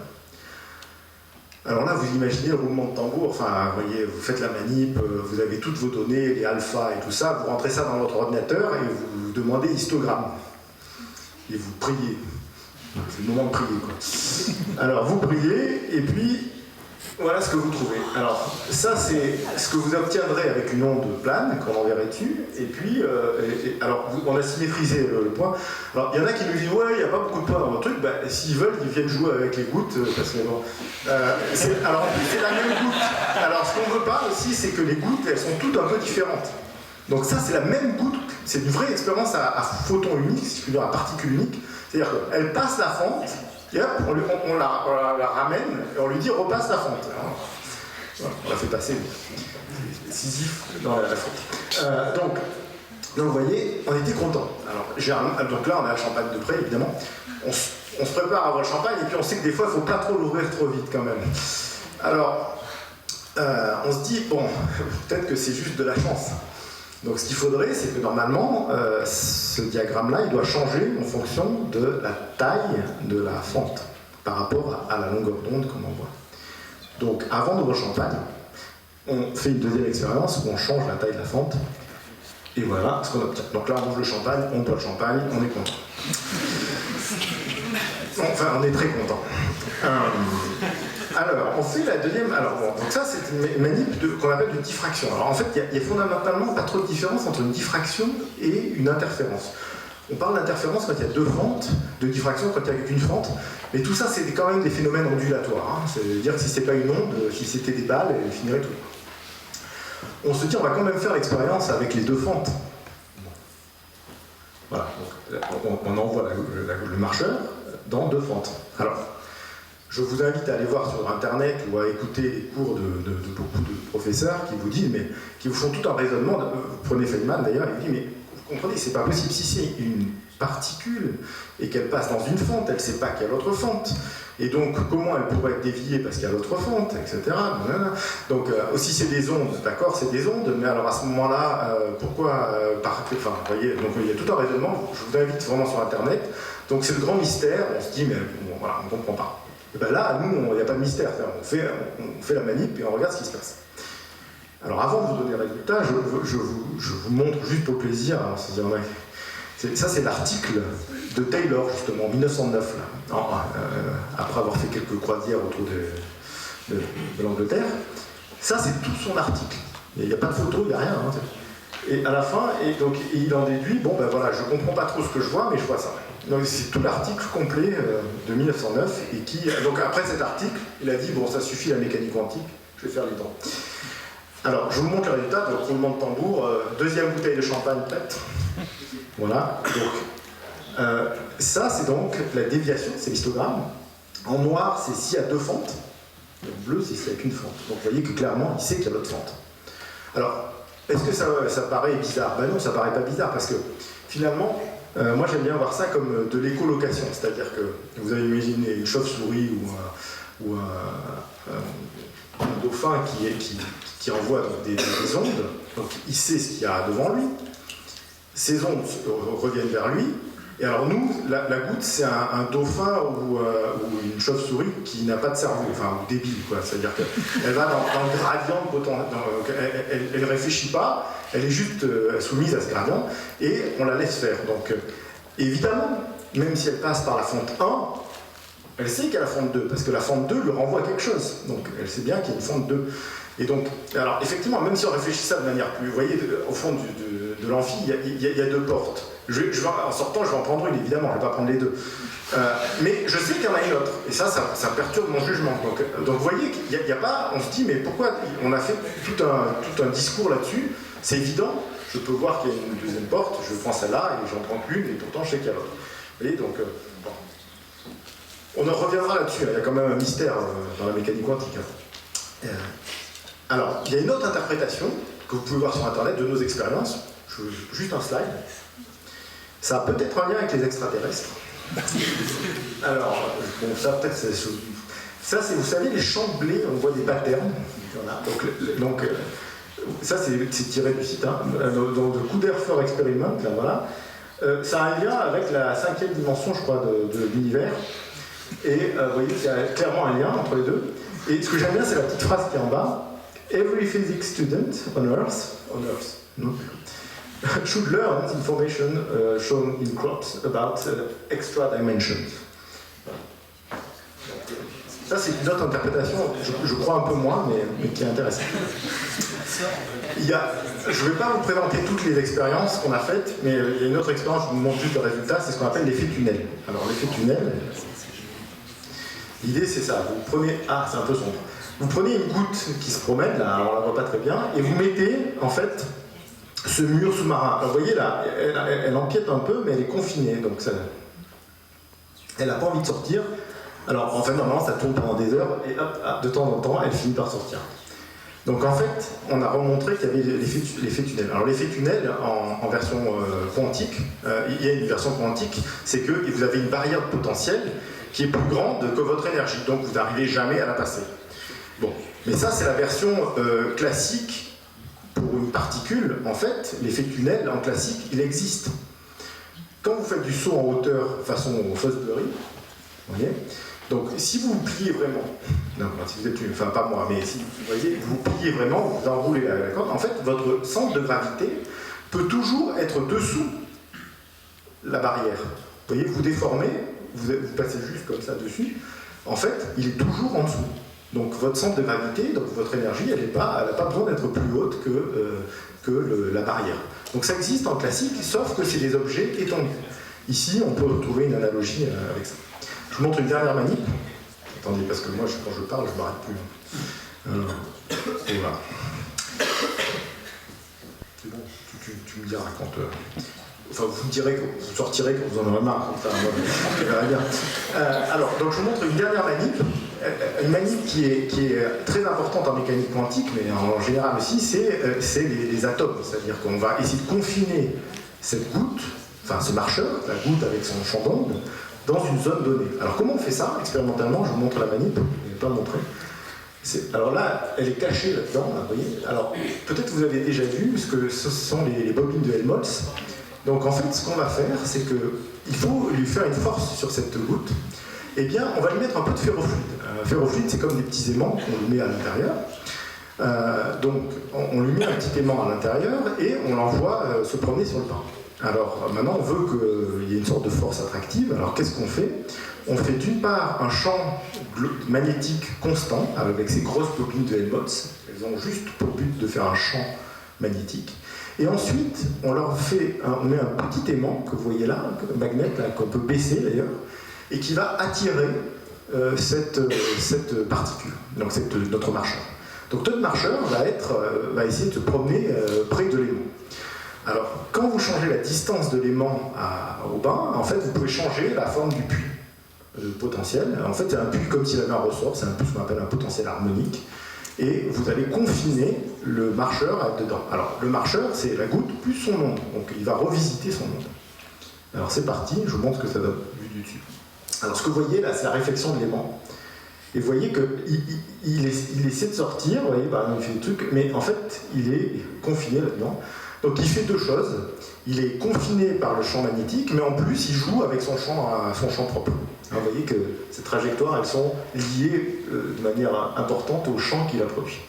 Alors là, vous imaginez le roulement de tambour, enfin, vous voyez, vous faites la manip, vous avez toutes vos données, les alphas et tout ça, vous rentrez ça dans votre ordinateur et vous demandez histogramme. Et vous priez. C'est le moment de prier, quoi. Alors, vous priez, et puis, voilà ce que vous trouvez. Alors, ça, c'est ce que vous obtiendrez avec une onde plane, qu'on enverrait dessus, et puis, alors, on a symétrisé le point. Alors, il y en a qui nous disent, ouais, il n'y a pas beaucoup de points dans votre truc, ben, s'ils veulent, ils viennent jouer avec les gouttes, parce que bon. Alors, en plus, c'est la même goutte. Alors, ce qu'on ne veut pas aussi, c'est que les gouttes, elles sont toutes un peu différentes. Donc, ça, c'est la même goutte, c'est une vraie expérience à photon unique, si je puis dire, à particule unique. C'est-à-dire qu'elle passe la fente, et hop, on la ramène et on lui dit repasse la fente. Voilà, on la fait passer. Sisyphe dans la fente. Donc, vous voyez, on était contents. Alors, donc là, on a le champagne de près, évidemment. On se prépare à avoir le champagne et puis on sait que des fois, il ne faut pas trop l'ouvrir trop vite quand même. Alors, on se dit, bon, peut-être que c'est juste de la chance. Donc ce qu'il faudrait, c'est que normalement, ce diagramme-là, il doit changer en fonction de la taille de la fente par rapport à la longueur d'onde qu'on envoie. Donc avant d'ouvrir le champagne, on fait une deuxième expérience où on change la taille de la fente et voilà ce qu'on obtient. Donc là, on ouvre le champagne, on boit le champagne, on est content. Enfin, on est très content. Alors, on fait la deuxième. Alors, bon, donc ça, c'est une manip qu'on appelle une diffraction. Alors, en fait, il y a fondamentalement pas trop de différence entre une diffraction et une interférence. On parle d'interférence quand il y a deux fentes, de diffraction quand il n'y a qu'une fente, mais tout ça, c'est quand même des phénomènes ondulatoires. Hein. C'est-à-dire que si c'était pas une onde, si c'était des balles, elles finiraient tout. On se dit, on va quand même faire l'expérience avec les deux fentes. Voilà, donc, on envoie le marcheur dans deux fentes. Alors, je vous invite à aller voir sur Internet ou à écouter les cours de beaucoup de professeurs qui vous disent, mais qui vous font tout un raisonnement. Vous prenez Feynman d'ailleurs, il vous dit, mais vous comprenez, c'est pas possible. Si c'est une particule et qu'elle passe dans une fente, elle ne sait pas qu'il y a l'autre fente. Et donc, comment elle pourrait être déviée parce qu'il y a l'autre fente, etc. Donc, aussi c'est des ondes, d'accord, c'est des ondes, mais alors à ce moment-là, pourquoi enfin, vous voyez, donc il y a tout un raisonnement. Je vous invite vraiment sur Internet. Donc, c'est le grand mystère. On se dit, mais bon, voilà, on ne comprend pas. Et bien là, nous, il n'y a pas de mystère. On fait la manip et on regarde ce qui se passe. Alors avant de vous donner le résultat, je vous montre juste pour plaisir. Alors, ça, c'est l'article de Taylor, justement, en 1909, là, après avoir fait quelques croisières autour de l'Angleterre. Ça, c'est tout son article. Il n'y a pas de photo, il n'y a rien. Hein. Et à la fin, il en déduit, bon, ben voilà, je ne comprends pas trop ce que je vois, mais je vois ça. Donc c'est tout l'article complet de 1909 et qui, donc après cet article, il a dit bon ça suffit la mécanique quantique, je vais faire les dents. Alors je vous montre le résultat, donc roulement de tambour, deuxième bouteille de champagne prête. Voilà, donc ça c'est donc la déviation, c'est l'histogramme. En noir c'est s'il y a deux fentes, en bleu c'est s'il n'y a qu'une fente. Donc vous voyez que clairement il sait qu'il y a l'autre fente. Alors est-ce que ça paraît bizarre? Ben non, ça paraît pas bizarre parce que finalement, moi j'aime bien voir ça comme de l'écolocation, c'est-à-dire que vous avez imaginé une chauve-souris ou un dauphin qui envoie des ondes, donc il sait ce qu'il y a devant lui, ces ondes reviennent vers lui, et alors nous, la goutte c'est un dauphin ou une chauve-souris qui n'a pas de cerveau, enfin débile quoi, c'est-à-dire qu'elle va dans le gradient de potentiel, elle ne réfléchit pas, elle est juste soumise à ce gradient, et on la laisse faire. Donc, évidemment, même si elle passe par la fente 1, elle sait qu'il y a la fente 2, parce que la fente 2 lui renvoie quelque chose. Donc, elle sait bien qu'il y a une fente 2. Et donc, alors, effectivement, même si on réfléchit ça de manière plus... Vous voyez, au fond de l'amphi, il y a deux portes. En sortant, je vais en prendre une, évidemment, je ne vais pas prendre les deux. Mais je sais qu'il y en a une autre, et ça perturbe mon jugement. Donc vous voyez qu'il n'y a pas... On se dit, mais pourquoi on a fait tout un discours là-dessus? C'est évident, je peux voir qu'il y a une deuxième porte, je prends celle-là et j'en prends qu'une, et pourtant je sais qu'il y a l'autre. Vous voyez, donc, bon. On en reviendra là-dessus, il y a quand même un mystère dans la mécanique quantique. Alors, il y a une autre interprétation que vous pouvez voir sur Internet de nos expériences. Juste un slide. Ça a peut-être un lien avec les extraterrestres. Alors, bon, ça peut-être c'est... Ça, c'est, vous savez, les champs de blé, on voit des patterns. Voilà. Donc ça, c'est tiré du site, hein, dans le Couderfer Experiment, là, voilà. Ça a un lien avec la 5e dimension, je crois, de l'univers. Et vous voyez, il y a clairement un lien entre les deux. Et ce que j'aime bien, c'est la petite phrase qui est en bas. Every physics student on Earth, no, should learn the information shown in crops about extra dimensions. Ça, c'est une autre interprétation, je crois un peu moins, mais qui est intéressante. Je ne vais pas vous présenter toutes les expériences qu'on a faites, mais il y a une autre expérience, je vous montre juste le résultat, c'est ce qu'on appelle l'effet tunnel. Alors, l'effet tunnel, l'idée c'est ça, vous prenez... Ah, c'est un peu sombre. Vous prenez une goutte qui se promène, là, on la voit pas très bien, et vous mettez, en fait, ce mur sous-marin. Alors, vous voyez là, elle empiète un peu, mais elle est confinée, donc ça... Elle n'a pas envie de sortir. Alors, en fait, normalement, ça tourne pendant des heures, et hop, de temps en temps, elle finit par sortir. Donc, en fait, on a remontré qu'il y avait l'effet tunnel. Alors, l'effet tunnel, en version quantique, il y a une version quantique, c'est que vous avez une barrière de potentiel qui est plus grande que votre énergie, donc vous n'arrivez jamais à la passer. Bon, mais ça, c'est la version classique pour une particule. En fait, l'effet tunnel, en classique, il existe. Quand vous faites du saut en hauteur façon Fosbury, vous voyez, donc si vous vous pliez vraiment, non, si vous êtes, enfin pas moi, mais si vous voyez, vous pliez vraiment, vous enroulez la corde, en fait, votre centre de gravité peut toujours être dessous la barrière. Vous voyez, vous déformez, vous passez juste comme ça dessus, en fait, il est toujours en dessous. Donc votre centre de gravité, donc votre énergie, elle n'a pas besoin d'être plus haute que la barrière. Donc ça existe en classique, sauf que c'est des objets étendus. Ici, on peut retrouver une analogie avec ça. Je vous montre une dernière manip. Attendez, parce que moi, quand je parle, je ne m'arrête plus. Et voilà. C'est bon, tu me diras quand... Enfin, vous me direz, vous sortirez quand vous en aurez marre. Enfin, je verrai bien. Alors, donc je vous montre une dernière manip. Une manip qui est très importante en mécanique quantique, mais en général aussi, c'est les atomes. C'est-à-dire qu'on va essayer de confiner cette goutte, enfin ce marcheur, la goutte avec son champ d'onde, dans une zone donnée. Alors comment on fait ça expérimentalement? Je vous montre la manip, je ne vais pas montrer. Alors là, elle est cachée là-dedans, là, vous voyez. Alors peut-être vous avez déjà vu, parce que ce sont les bobines de Helmholtz. Donc en fait, ce qu'on va faire, c'est qu'il faut lui faire une force sur cette goutte. Eh bien, on va lui mettre un peu de ferrofluide. Ferrofluide, c'est comme des petits aimants qu'on lui met à l'intérieur. Donc, on lui met un petit aimant à l'intérieur et on l'envoie se promener sur le pain. Alors, maintenant, on veut qu'il y ait une sorte de force attractive. Alors, qu'est-ce qu'on fait? On fait d'une part un champ magnétique constant avec ces grosses bobines de Helmholtz. Elles ont juste pour but de faire un champ magnétique. Et ensuite, on met un petit aimant que vous voyez là, un magnet qu'on peut baisser d'ailleurs, et qui va attirer cette particule, donc notre marcheur. Donc notre marcheur va essayer de se promener près de l'aimant. Alors, quand vous changez la distance de l'aimant au bain, en fait, vous pouvez changer la forme du puits potentiel. En fait, c'est un puits comme s'il avait un ressort, c'est un puits qu'on appelle un potentiel harmonique, et vous allez confiner le marcheur dedans. Alors, le marcheur, c'est la goutte plus son onde, donc il va revisiter son onde. Alors c'est parti, je vous montre ce que ça donne vu du dessus. Alors ce que vous voyez là, c'est la réflexion de l'aimant. Et vous voyez qu'il essaie de sortir, vous voyez, il fait des trucs, mais en fait, il est confiné là-dedans. Donc il fait deux choses. Il est confiné par le champ magnétique, mais en plus, il joue avec son champ propre. Alors, vous voyez que ces trajectoires, elles sont liées de manière importante au champ qu'il a produit.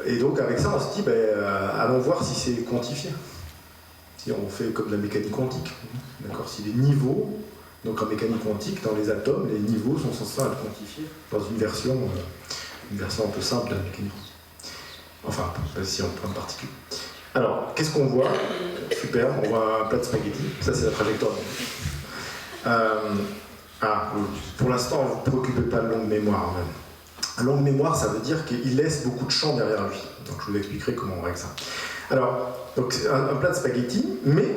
Et donc avec ça, on se dit, allons voir si c'est quantifié. Si on fait comme la mécanique quantique. D'accord, si les niveaux... Donc en mécanique quantique, dans les atomes, les niveaux sont censés être quantifiés dans une version un peu simple de la mécanique. Enfin, si on prend une particule. Alors, qu'est-ce qu'on voit? Super, on voit un plat de spaghetti. Ça, c'est la trajectoire. Pour l'instant, ne vous préoccupez pas de longue mémoire. Longue mémoire, ça veut dire qu'il laisse beaucoup de champ derrière lui. Donc je vous expliquerai comment on règle ça. Alors, donc c'est un plat de spaghetti, mais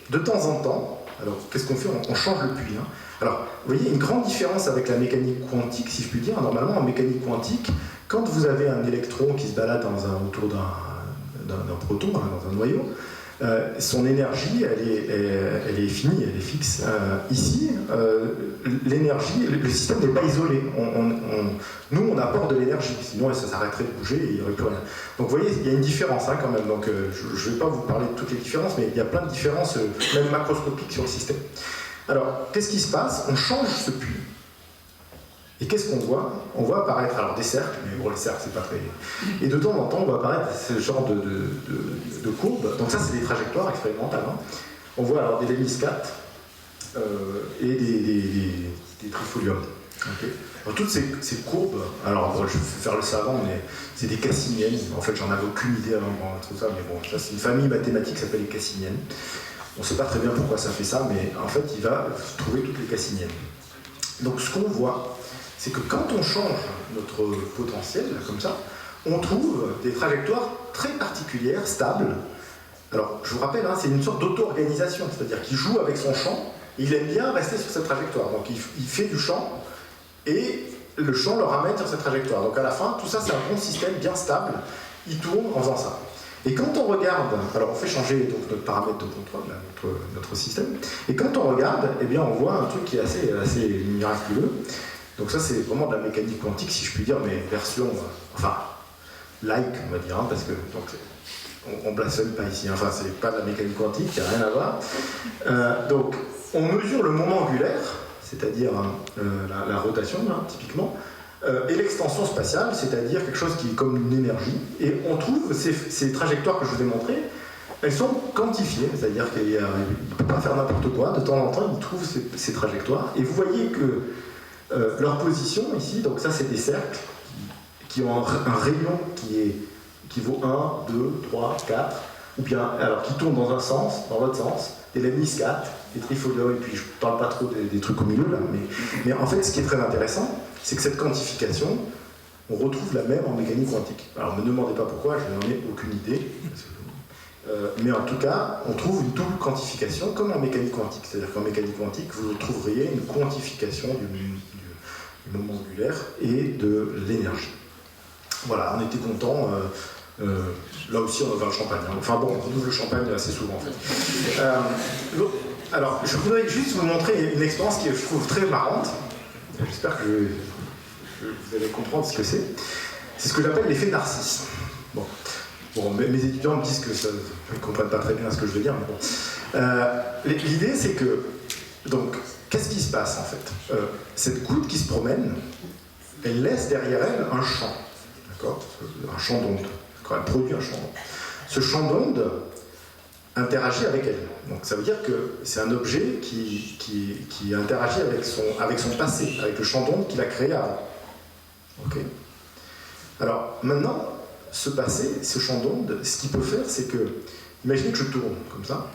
de temps en temps, alors qu'est-ce qu'on fait? On change le puits. Hein. Alors, vous voyez, une grande différence avec la mécanique quantique, si je puis dire. Normalement, en mécanique quantique, quand vous avez un électron qui se balade autour d'un proton, hein, dans un noyau, son énergie, elle est finie, elle est fixe. Ici, l'énergie, le système n'est pas isolé. Nous, on apporte de l'énergie, sinon ça s'arrêterait de bouger et il n'y aurait plus rien. Donc vous voyez, il y a une différence hein, quand même. Donc, je ne vais pas vous parler de toutes les différences, mais il y a plein de différences, même macroscopiques, sur le système. Alors, qu'est-ce qui se passe? On change ce puits. Et qu'est-ce qu'on voit? On voit apparaître alors des cercles, mais bon, les cercles, c'est pas très... Et de temps en temps, on voit apparaître ce genre de courbes. Donc ça, c'est des trajectoires expérimentales. Hein. On voit alors des lemniscates et des trifoliums. Okay. Alors, toutes ces courbes, alors bon, je vais faire le savant, mais c'est des cassiniennes. En fait, j'en avais aucune idée avant de tout ça, mais bon, ça, c'est une famille mathématique qui s'appelle les cassiniennes. On ne sait pas très bien pourquoi ça fait ça, mais en fait, il va trouver toutes les cassiniennes. Donc ce qu'on voit, c'est que quand on change notre potentiel, comme ça, on trouve des trajectoires très particulières, stables. Alors, je vous rappelle, hein, c'est une sorte d'auto-organisation, c'est-à-dire qu'il joue avec son champ, et il aime bien rester sur cette trajectoire. Donc, il fait du champ, et le champ le ramène sur cette trajectoire. Donc, à la fin, tout ça, c'est un bon système bien stable. Il tourne en faisant ça. Et quand on regarde, alors on fait changer donc, notre paramètre de contrôle, là, notre système, et quand on regarde, eh bien, on voit un truc qui est assez miraculeux. Donc ça, c'est vraiment de la mécanique quantique, si je puis dire, mais version, enfin, like, on va dire, hein, parce que donc, on blasphème pas ici, hein, enfin, c'est pas de la mécanique quantique, il n'y a rien à voir. Donc, on mesure le moment angulaire, c'est-à-dire la rotation, là, typiquement, et l'extension spatiale, c'est-à-dire quelque chose qui est comme une énergie, et on trouve ces trajectoires que je vous ai montrées, elles sont quantifiées, c'est-à-dire qu'il ne peut pas faire n'importe quoi, de temps en temps, il trouve ces trajectoires, et vous voyez que leur position ici, donc ça c'est des cercles qui ont un rayon qui vaut 1, 2, 3, 4, ou bien alors qui tournent dans un sens, dans l'autre sens, des lemniscates, des trifoliums, et puis je ne parle pas trop des trucs au milieu là, mais en fait ce qui est très intéressant, c'est que cette quantification, on retrouve la même en mécanique quantique. Alors ne me demandez pas pourquoi, je n'en ai aucune idée, mais en tout cas, on trouve une double quantification comme en mécanique quantique. C'est-à-dire qu'en mécanique quantique, vous trouveriez une quantification du moment angulaire et de l'énergie. Voilà, on était contents. Là aussi, on va vers le champagne. Hein. Enfin bon, on ouvre le champagne assez souvent en fait. Alors, je voudrais juste vous montrer une expérience qui est, je trouve, très marrante. J'espère que vous allez comprendre ce que c'est. C'est ce que j'appelle l'effet Narcisse. Bon, mes étudiants me disent que ils ne comprennent pas très bien ce que je veux dire, mais bon. L'idée, c'est que, donc, qu'est-ce qui se passe en fait? Cette goutte qui se promène, elle laisse derrière elle un champ, d'accord? Un champ d'onde. Elle produit un champ d'onde. Ce champ d'onde interagit avec elle. Donc ça veut dire que c'est un objet qui interagit avec son passé, avec le champ d'onde qu'il a créé avant. Ok? Alors maintenant, ce passé, ce champ d'onde, ce qu'il peut faire, c'est que, imaginez que je tourne comme ça,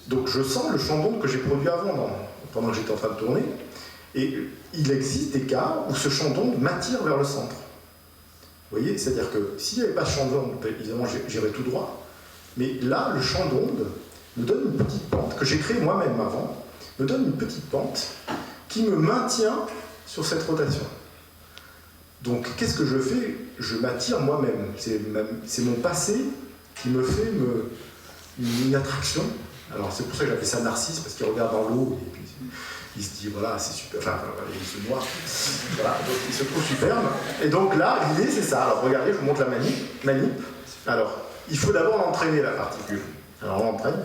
donc je sens le champ d'onde que j'ai produit avant, pendant que j'étais en train de tourner, et il existe des cas où ce champ d'onde m'attire vers le centre. Vous voyez, c'est-à-dire que s'il n'y avait pas de champ d'onde, évidemment j'irais tout droit, mais là, le champ d'onde me donne une petite pente, que j'ai créée moi-même avant, me donne une petite pente qui me maintient sur cette rotation. Donc, qu'est-ce que je fais? Je m'attire moi-même. C'est mon passé qui me fait une attraction. Alors, c'est pour ça que j'appelle ça Narcisse, parce qu'il regarde dans l'eau et puis il se dit, voilà, c'est super. Enfin, il se noie. Voilà, donc il se trouve superbe. Et donc là, l'idée, c'est ça. Alors, regardez, je vous montre la manip. Alors, il faut d'abord l'entraîner, la particule. Alors, on l'entraîne.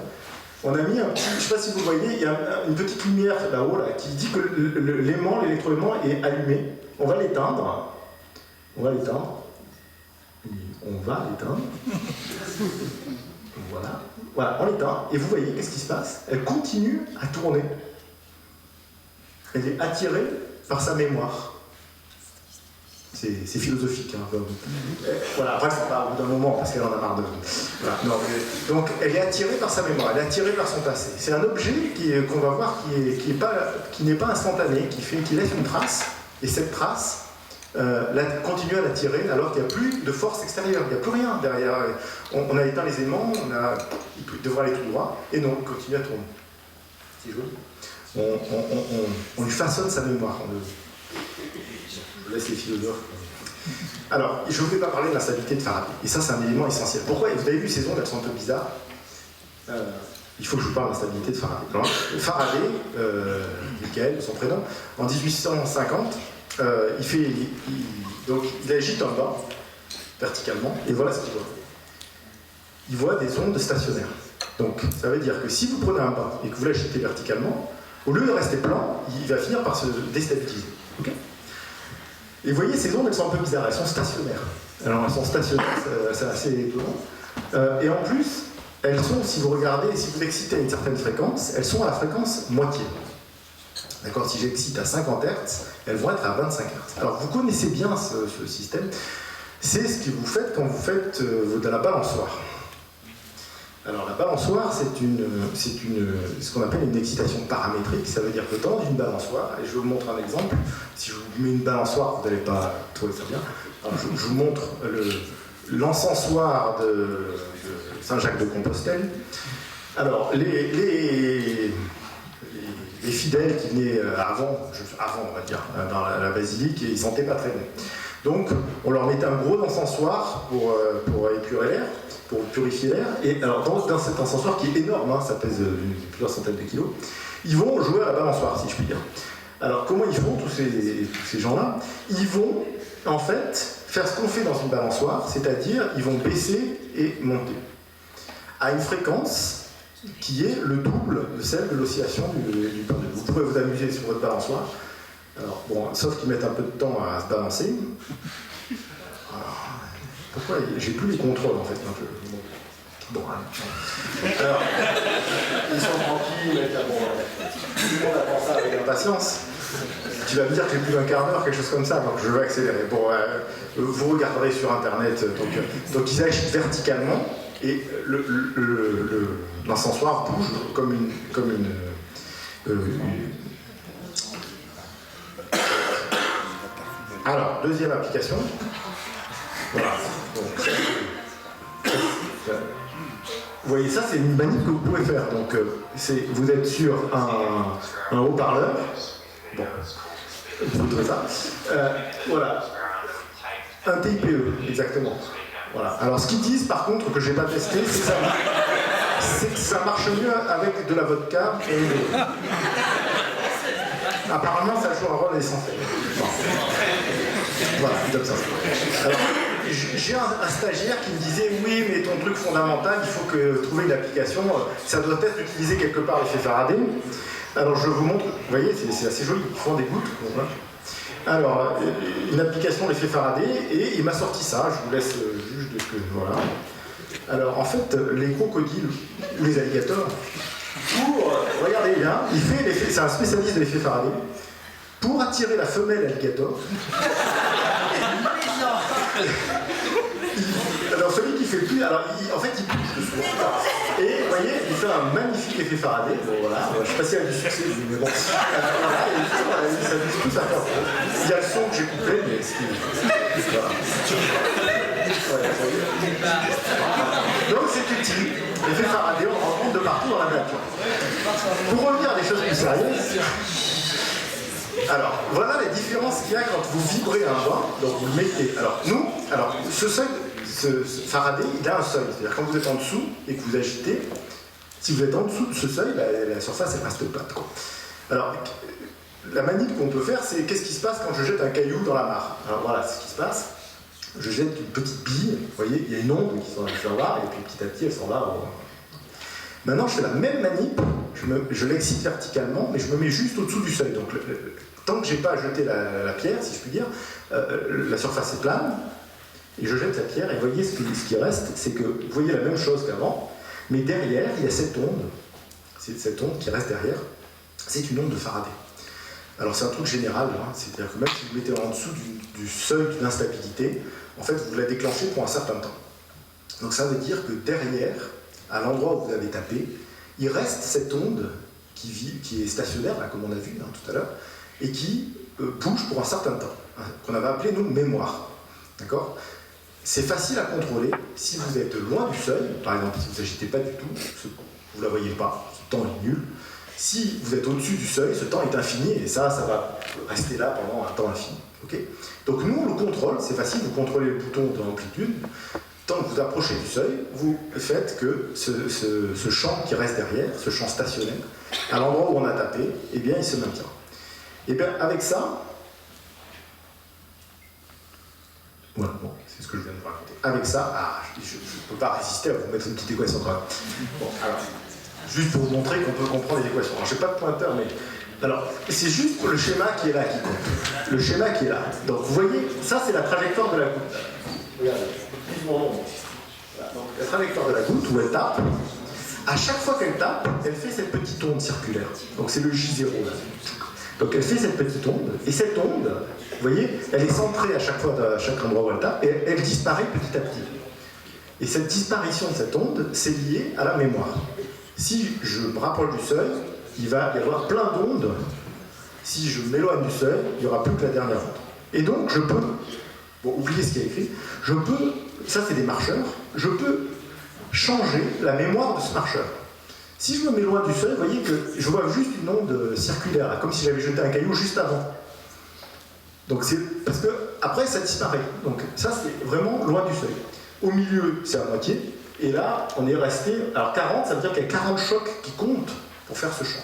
On a mis un petit, je ne sais pas si vous voyez, il y a une petite lumière là-haut là, qui dit que l'électroaimant est allumé. On va l'éteindre. On va l'éteindre. Voilà, on l'éteint. Et vous voyez, qu'est-ce qui se passe? Elle continue à tourner. Elle est attirée par sa mémoire. C'est philosophique. Hein. Voilà, après, c'est pas au bout d'un moment, parce qu'elle en a marre de vous. Voilà. Non, donc, elle est attirée par sa mémoire, elle est attirée par son passé. C'est un objet qu'on va voir qui n'est pas instantané, qui laisse une trace. Et cette trace, continuer à la tirer alors qu'il n'y a plus de force extérieure, il n'y a plus rien derrière. On a éteint les aimants, il devrait aller tout droit, et non, il continue à tourner. C'est joli. On lui façonne sa mémoire. Je laisse les philosophes. Alors, je ne voulais pas parler de l'instabilité de Faraday, et ça c'est un élément essentiel. Pourquoi? Vous avez vu ces ondes, elles sont un peu bizarres. Il faut que je vous parle de l'instabilité de Faraday. Alors, Faraday, Michael, son prénom, en 1850, il agite un banc verticalement, et voilà ce qu'il voit. Il voit des ondes stationnaires. Donc, ça veut dire que si vous prenez un banc et que vous l'agitez verticalement, au lieu de rester plan, il va finir par se déstabiliser. Okay, et vous voyez, ces ondes, elles sont un peu bizarres, elles sont stationnaires. Alors, elles sont stationnaires, c'est assez étonnant. Et en plus, elles sont, si vous regardez, si vous l'excitez à une certaine fréquence, elles sont à la fréquence moitié. D'accord, si j'excite à 50 Hz, elles vont être à 25 Hz. Alors vous connaissez bien ce système, c'est ce que vous faites quand vous faites de la balançoire. Alors la balançoire, c'est ce qu'on appelle une excitation paramétrique, ça veut dire que dans une balançoire, et je vous montre un exemple, si je vous mets une balançoire, vous n'allez pas trouver ça bien. Alors, je vous montre l'encensoir de Saint-Jacques-de-Compostelle. Alors les fidèles qui venaient avant, on va dire, dans la basilique, ils ne sentaient pas très bien. Donc, on leur mettait un gros encensoir pour épurer l'air, pour purifier l'air. Et alors, dans cet encensoir qui est énorme, ça pèse plusieurs centaines de kilos, ils vont jouer à la balançoire, si je puis dire. Alors, comment ils font, tous ces gens-là? Ils vont, en fait, faire ce qu'on fait dans une balançoire, c'est-à-dire, ils vont baisser et monter à une fréquence qui est le double de celle de l'oscillation du pendule. Vous pouvez vous amuser sur votre balançoire, alors, bon, sauf qu'ils mettent un peu de temps à se balancer. Alors, pourquoi j'ai plus les contrôles en fait? Bon, alors, ils sont tranquilles, tout le monde attend ça avec impatience. Tu vas me dire que j'ai plus d'un quart d'heure, quelque chose comme ça, donc je vais accélérer. Bon, vous regarderez sur internet, donc ils agitent verticalement. Et l'encensoir bouge comme une Alors, deuxième application. Voilà. Donc, vous voyez, ça c'est une manip que vous pouvez faire. Donc, vous êtes sur un haut-parleur. Bon, vous trouvez ça. Voilà. Un TIPE, exactement. Voilà. Alors ce qu'ils disent par contre, que je n'ai pas testé, c'est que ça marche mieux avec de la vodka et apparemment ça joue un rôle essentiel. Bon. Voilà, comme ça. Alors, j'ai un stagiaire qui me disait oui mais ton truc fondamental, il faut trouver une application, ça doit être utilisé quelque part l'effet Faraday. Alors je vous montre, vous voyez c'est assez joli, ils font des gouttes. Voilà. Alors, une application l'effet Faraday, et il m'a sorti ça, je vous laisse juge de ce que... Voilà. Alors, en fait, les crocodiles, ou les alligators, regardez bien, c'est un spécialiste de l'effet Faraday, pour attirer la femelle alligator. Alors, celui qui fait le plus, alors, en fait, il bouge dessous. Et, vous voyez, il fait un magnifique effet Faraday. Bon, voilà, je ne sais pas si elle a du succès, mais bon. Voilà, et ça bouge tout à fait. Il y a le son que j'ai coupé, mais voilà. Donc, c'est utile. L'effet Faraday, on le rencontre de partout dans la nature. Pour revenir à des choses plus sérieuses, alors, voilà la différence qu'il y a quand vous vibrez un banc, donc vous le mettez. Alors, ce seuil, ce Faraday, il a un seuil. C'est-à-dire quand vous êtes en dessous et que vous agitez, si vous êtes en dessous de ce seuil, la surface elle reste plate. Quoi. Alors, la manip qu'on peut faire, c'est qu'est-ce qui se passe quand je jette un caillou dans la mare? Alors voilà, ce qui se passe. Je jette une petite bille, vous voyez, il y a une onde qui s'en va, et puis petit à petit elle s'en va. Maintenant, je fais la même manip, je l'excite verticalement, mais je me mets juste au-dessous du seuil. Donc, tant que je n'ai pas jeté la pierre, si je puis dire, la surface est plane, et je jette la pierre, et vous voyez ce qui reste, c'est que vous voyez la même chose qu'avant, mais derrière, il y a cette onde, c'est cette onde qui reste derrière, c'est une onde de Faraday. Alors c'est un truc général, c'est-à-dire que même si vous mettez en dessous du seuil d'instabilité, en fait vous la déclenchez pour un certain temps. Donc ça veut dire que derrière, à l'endroit où vous avez tapé, il reste cette onde qui est stationnaire, là, comme on a vu tout à l'heure, et qui bouge pour un certain temps. qu'on avait appelé, nous, mémoire. D'accord? C'est facile à contrôler si vous êtes loin du seuil, par exemple, si vous n'agitez pas du tout, vous ne la voyez pas, ce temps est nul. Si vous êtes au-dessus du seuil, ce temps est infini, et ça va rester là pendant un temps infini. Okay? Donc nous, on le contrôle, c'est facile, vous contrôlez le bouton de l'amplitude. Tant que vous approchez du seuil, vous faites que ce champ qui reste derrière, ce champ stationnaire, à l'endroit où on a tapé, eh bien, il se maintient. Et bien, avec ça, voilà, bon, c'est ce que je viens de vous raconter. Avec ça, je ne peux pas résister à vous mettre une petite équation quand même. Bon, alors, juste pour vous montrer qu'on peut comprendre les équations. Alors, je n'ai pas de pointeur, mais... Alors, c'est juste le schéma qui est là qui compte. Le schéma qui est là. Donc, vous voyez, ça, c'est la trajectoire de la goutte. Regardez, mon nom. Voilà, donc, la trajectoire de la goutte, où elle tape, à chaque fois qu'elle tape, elle fait cette petite onde circulaire. Donc, c'est le J0, là. Donc, elle fait cette petite onde, et cette onde, vous voyez, elle est centrée à chaque fois, à chaque endroit où elle tape, et elle disparaît petit à petit. Et cette disparition de cette onde, c'est lié à la mémoire. Si je me rapproche du seuil, il va y avoir plein d'ondes. Si je m'éloigne du seuil, il n'y aura plus que la dernière onde. Et donc, je peux, bon, oubliez ce qui est écrit, je peux, ça c'est des marcheurs, je peux changer la mémoire de ce marcheur. Si je me mets loin du seuil, vous voyez que je vois juste une onde circulaire, là, comme si j'avais jeté un caillou juste avant. Donc c'est parce que après ça disparaît. Donc ça c'est vraiment loin du seuil. Au milieu, c'est à moitié. Et là, on est resté... Alors 40, ça veut dire qu'il y a 40 chocs qui comptent pour faire ce champ.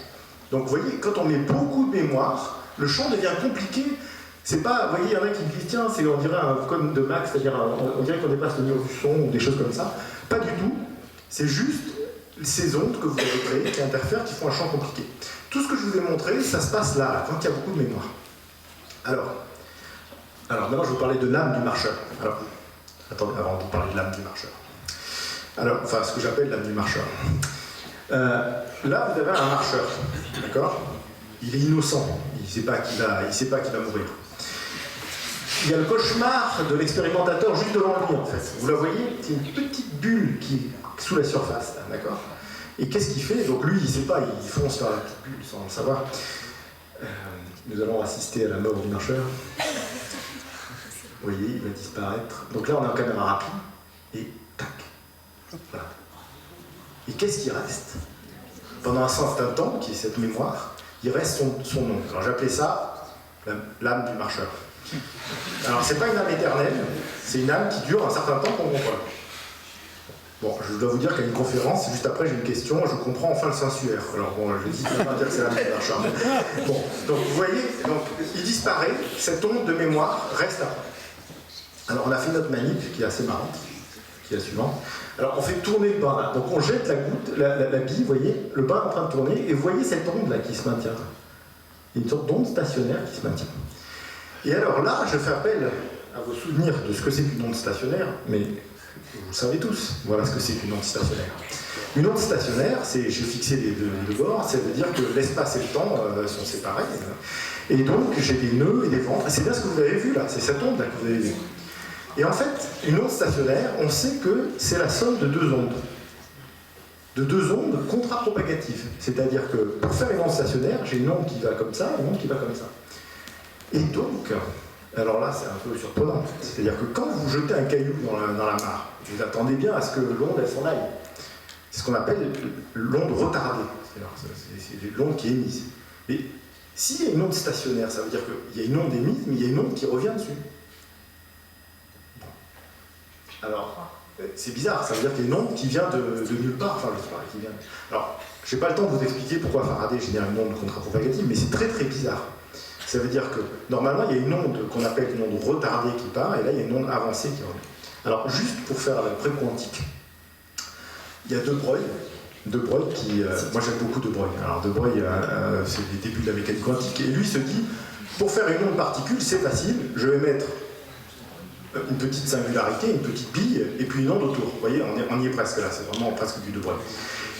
Donc vous voyez, quand on met beaucoup de mémoire, le champ devient compliqué. C'est pas... Vous voyez, il y en a qui disent, tiens, on dirait un code de Max, c'est-à-dire on dirait qu'on dépasse le niveau du son ou des choses comme ça. Pas du tout. C'est juste ces ondes que vous avez créées qui interfèrent, qui font un champ compliqué. Tout ce que je vous ai montré, ça se passe là, quand il y a beaucoup de mémoire. Alors maintenant, je vais vous parler de l'âme du marcheur. Alors, attendez, avant de parler de l'âme du marcheur. Alors, enfin, ce que j'appelle l'âme du marcheur. Là, vous avez un marcheur, d'accord? Il est innocent, il ne sait pas qu'il va mourir. Il y a le cauchemar de l'expérimentateur juste devant lui, en fait. Vous la voyez? C'est une petite bulle qui est sous la surface, d'accord? Et qu'est-ce qu'il fait? Donc lui, il ne sait pas, il fonce vers la petite bulle sans le savoir. Nous allons assister à la mort du marcheur. Vous voyez, il va disparaître. Donc là, on a une caméra rapide, et tac. Voilà. Et qu'est-ce qui reste? Pendant un certain temps, qui est cette mémoire, il reste son nom. Alors j'appelais ça l'âme du marcheur. Alors c'est pas une âme éternelle, c'est une âme qui dure un certain temps qu'on contrôle. Bon, je dois vous dire qu'il y a une conférence, juste après j'ai une question, je comprends enfin le sensuaire. Alors bon, je dis, je ne peux pas dire que c'est l'âme du marcheur. Bon, donc vous voyez, donc, il disparaît, cette onde de mémoire reste après. Alors on a fait notre manip qui est assez marrante, qui est la suivante. Alors on fait tourner le bain là, donc on jette la goutte, la bille, vous voyez, le bain est en train de tourner, et vous voyez cette onde là qui se maintient. Il y a une sorte d'onde stationnaire qui se maintient. Et alors là, je fais appel à vos souvenirs de ce que c'est qu'une onde stationnaire, mais vous le savez tous, voilà ce que c'est qu'une onde stationnaire. Une onde stationnaire, j'ai fixé les deux bords, ça veut dire que l'espace et le temps sont séparés, et donc j'ai des nœuds et des vents. C'est bien ce que vous avez vu là, c'est cette onde là que vous avez vue. Et en fait, une onde stationnaire, on sait que c'est la somme de deux ondes. De deux ondes contrapropagatives. C'est-à-dire que pour faire une onde stationnaire, j'ai une onde qui va comme ça, une onde qui va comme ça. Et donc, alors là c'est un peu surprenant, c'est-à-dire que quand vous jetez un caillou dans la mare, vous attendez bien à ce que l'onde elle s'en aille. C'est ce qu'on appelle l'onde retardée. C'est l'onde qui est émise. Mais s'il y a une onde stationnaire, ça veut dire qu'il y a une onde émise, mais il y a une onde qui revient dessus. Alors, c'est bizarre, ça veut dire qu'il y a une onde qui vient de nulle part, enfin je sais pas, qui vient... Alors, je n'ai pas le temps de vous expliquer pourquoi Faraday génère une onde contrapropagative, mais c'est très très bizarre. Ça veut dire que, normalement, il y a une onde qu'on appelle une onde retardée qui part, et là, il y a une onde avancée qui revient. Alors, juste pour faire la pré-quantique, il y a De Broglie qui... moi, j'aime beaucoup De Broglie. Alors, De Broglie, c'est les débuts de la mécanique quantique, et lui se dit, pour faire une onde particule, c'est facile, je vais mettre une petite singularité, une petite bille, et puis une onde autour. Vous voyez, on y est presque là, c'est vraiment presque du De Broglie.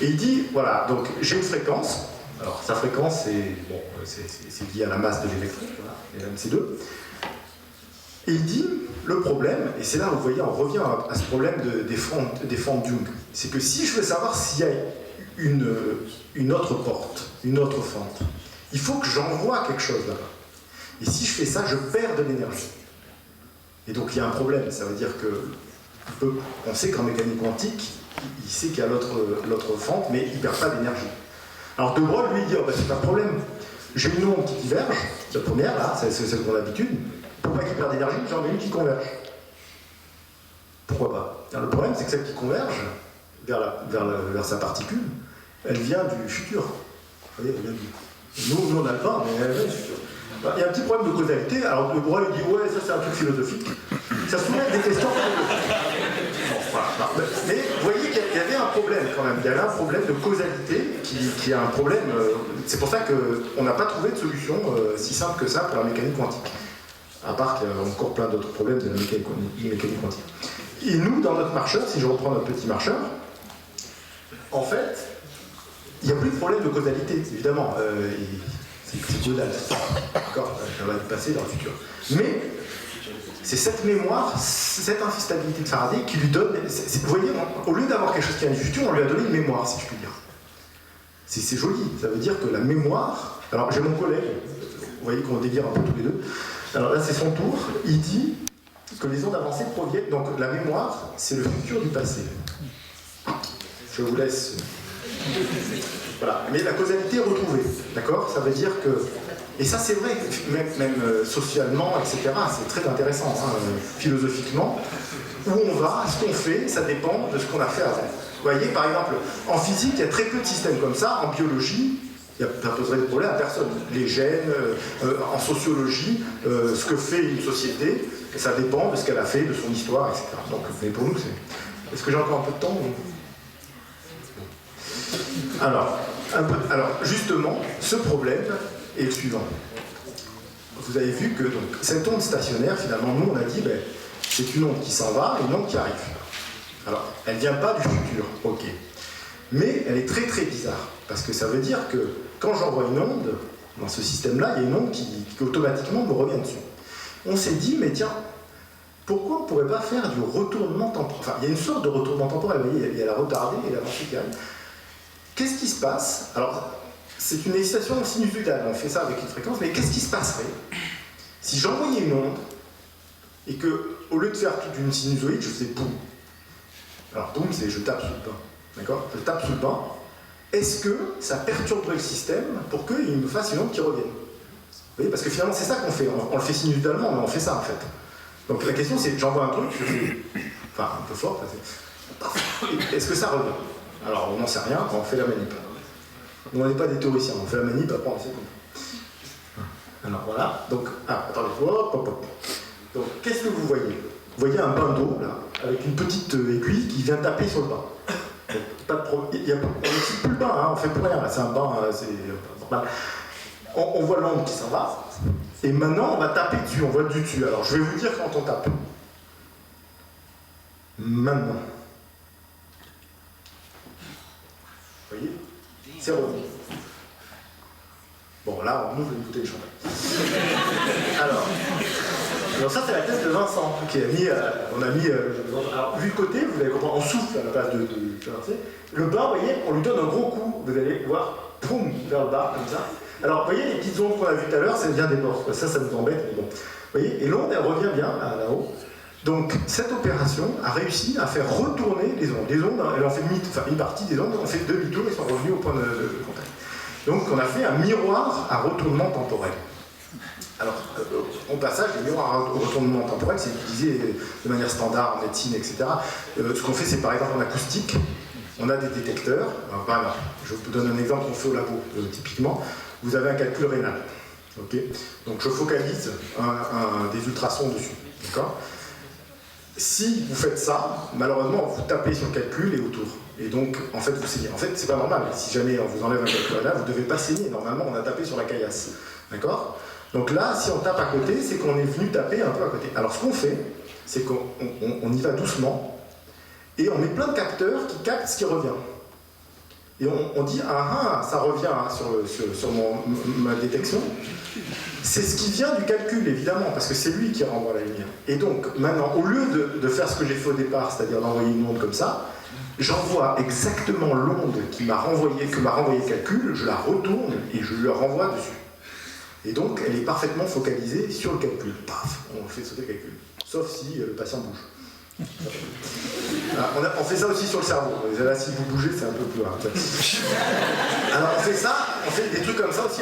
Et il dit, voilà, donc j'ai une fréquence, alors sa fréquence c'est lié à la masse de l'électron, voilà, MC2. Et il dit, le problème, et c'est là où vous voyez, on revient à ce problème des fentes Young, c'est que si je veux savoir s'il y a une autre porte, une autre fente, il faut que j'envoie quelque chose là-bas. Et si je fais ça, je perds de l'énergie. Et donc il y a un problème, ça veut dire que on sait qu'en mécanique quantique, il sait qu'il y a l'autre fente, mais il ne perd pas d'énergie. Alors De Broglie lui dit, oh, bah, c'est pas de problème, j'ai une onde qui diverge, la première là, c'est celle qu'on a l'habitude, pour pas qu'il perde d'énergie, j'en ai une qui converge. Pourquoi pas? Alors, le problème c'est que celle qui converge vers sa particule, elle vient du futur. Vous voyez, nous on a le pas, mais elle vient du futur. Il y a un petit problème de causalité, alors De Broglie dit, ouais, ça c'est un truc philosophique, ça soulève des questions. Mais vous voyez qu'il y avait un problème quand même, il y avait un problème de causalité qui est un problème, c'est pour ça qu'on n'a pas trouvé de solution si simple que ça pour la mécanique quantique. À part qu'il y a encore plein d'autres problèmes de la mécanique quantique. Et nous, dans notre marcheur, si je reprends notre petit marcheur, en fait, il n'y a plus de problème de causalité, évidemment. C'est causal. D'accord, ça va être passé dans le futur. Mais c'est cette mémoire, cette instabilité de Faraday qui lui donne... vous voyez, au lieu d'avoir quelque chose qui vient du futur, on lui a donné une mémoire, si je puis dire. C'est joli, ça veut dire que la mémoire... Alors j'ai mon collègue, vous voyez qu'on délire un peu tous les deux. Alors là c'est son tour, il dit que les ondes avancées proviennent... Donc la mémoire, c'est le futur du passé. Je vous laisse... Voilà, mais la causalité est retrouvée, d'accord? Ça veut dire que... Et ça c'est vrai, même socialement, etc., c'est très intéressant, hein, philosophiquement. Où on va, ce qu'on fait, ça dépend de ce qu'on a fait avant. Vous voyez, par exemple, en physique, il y a très peu de systèmes comme ça. En biologie, ça poserait de problème à personne. Les gènes, en sociologie, ce que fait une société, ça dépend de ce qu'elle a fait, de son histoire, etc. Donc, mais pour nous, c'est... Est-ce que j'ai encore un peu de temps? Alors, justement, ce problème est le suivant. Vous avez vu que donc, cette onde stationnaire, finalement, nous, on a dit, ben, c'est une onde qui s'en va et une onde qui arrive. Alors, elle ne vient pas du futur, ok. Mais elle est très très bizarre, parce que ça veut dire que quand j'envoie une onde, dans ce système-là, il y a une onde qui automatiquement me revient dessus. On s'est dit, mais tiens, pourquoi on ne pourrait pas faire du retournement temporel? Enfin, il y a une sorte de retournement temporel, vous voyez, il y a la retardée et l'avancée qui arrive. Qu'est-ce qui se passe? Alors, c'est une excitation sinusoïdale, on fait ça avec une fréquence, mais qu'est-ce qui se passerait si j'envoyais une onde et que, au lieu de faire toute une sinusoïde, je faisais boum? Alors, boum, c'est je tape sous le pain. D'accord? Je tape sous le pain. Est-ce que ça perturberait le système pour qu'il me fasse une onde qui revienne? Vous voyez, parce que finalement, c'est ça qu'on fait. On le fait sinusoïdalement, mais on fait ça en fait. Donc la question, c'est j'envoie un truc, je fais. Enfin, un peu fort, est-ce que ça revient? Alors, on n'en sait rien, on fait la manip. Nous, on n'est pas des théoriciens, on fait la manip, après on sait comment. Alors voilà, donc, attendez, hop, hop, hop. Donc, qu'est-ce que vous voyez? Vous voyez un bain d'eau, là, avec une petite aiguille qui vient taper sur le bain. Donc, pas de problème. On n'utilise plus le bain, hein, on fait plus rien, là, c'est un bain, c'est normal. On voit l'onde qui s'en va, et maintenant on va taper dessus, on voit du dessus. Alors, je vais vous dire quand on tape. Maintenant. Vous voyez? C'est revenu. Bon, là, on ouvre une bouteille de champagne. Alors ça, c'est la thèse de Vincent, qui a mis, on a mis, alors, vu de côté, vous allez comprendre, on souffle à la place de le bas, vous voyez, on lui donne un gros coup, vous allez voir, boum, vers le bas, comme ça. Alors, vous voyez, les petites ondes qu'on a vues tout à l'heure, ça vient des bords, ça nous embête, mais bon. Vous voyez, et l'onde, elle revient bien, là-haut. Donc, cette opération a réussi à faire retourner les ondes. Les ondes, elles ont fait une partie des ondes, ont fait demi-tour et sont revenus au point de contact. Donc, on a fait un miroir à retournement temporel. Alors, au passage, les miroirs au retournement temporel, c'est utilisé de manière standard en médecine, etc. Ce qu'on fait, c'est par exemple en acoustique, on a des détecteurs. Voilà, je vous donne un exemple qu'on fait au labo, typiquement. Vous avez un calcul rénal. Okay, donc, je focalise des ultrasons dessus. D'accord? Si vous faites ça, malheureusement, vous tapez sur le calcul et autour. Et donc, en fait, vous saignez. En fait, c'est pas normal. Si jamais on vous enlève un calcul rénal, vous ne devez pas saigner. Normalement, on a tapé sur la caillasse. D'accord? Donc là, si on tape à côté, c'est qu'on est venu taper un peu à côté. Alors ce qu'on fait, c'est qu'on y va doucement, et on met plein de capteurs qui captent ce qui revient. Et on dit, ça revient hein, sur ma détection. C'est ce qui vient du calcul, évidemment, parce que c'est lui qui renvoie la lumière. Et donc, maintenant, au lieu de faire ce que j'ai fait au départ, c'est-à-dire d'envoyer une onde comme ça, j'envoie exactement l'onde que m'a renvoyé le calcul, je la retourne et je lui renvoie dessus. Et donc, elle est parfaitement focalisée sur le calcul. Paf, on fait sauter le calcul. Sauf si le patient bouge. Alors, on fait ça aussi sur le cerveau. Là, si vous bougez, c'est un peu plus rare. Alors, on fait ça, on fait des trucs comme ça aussi.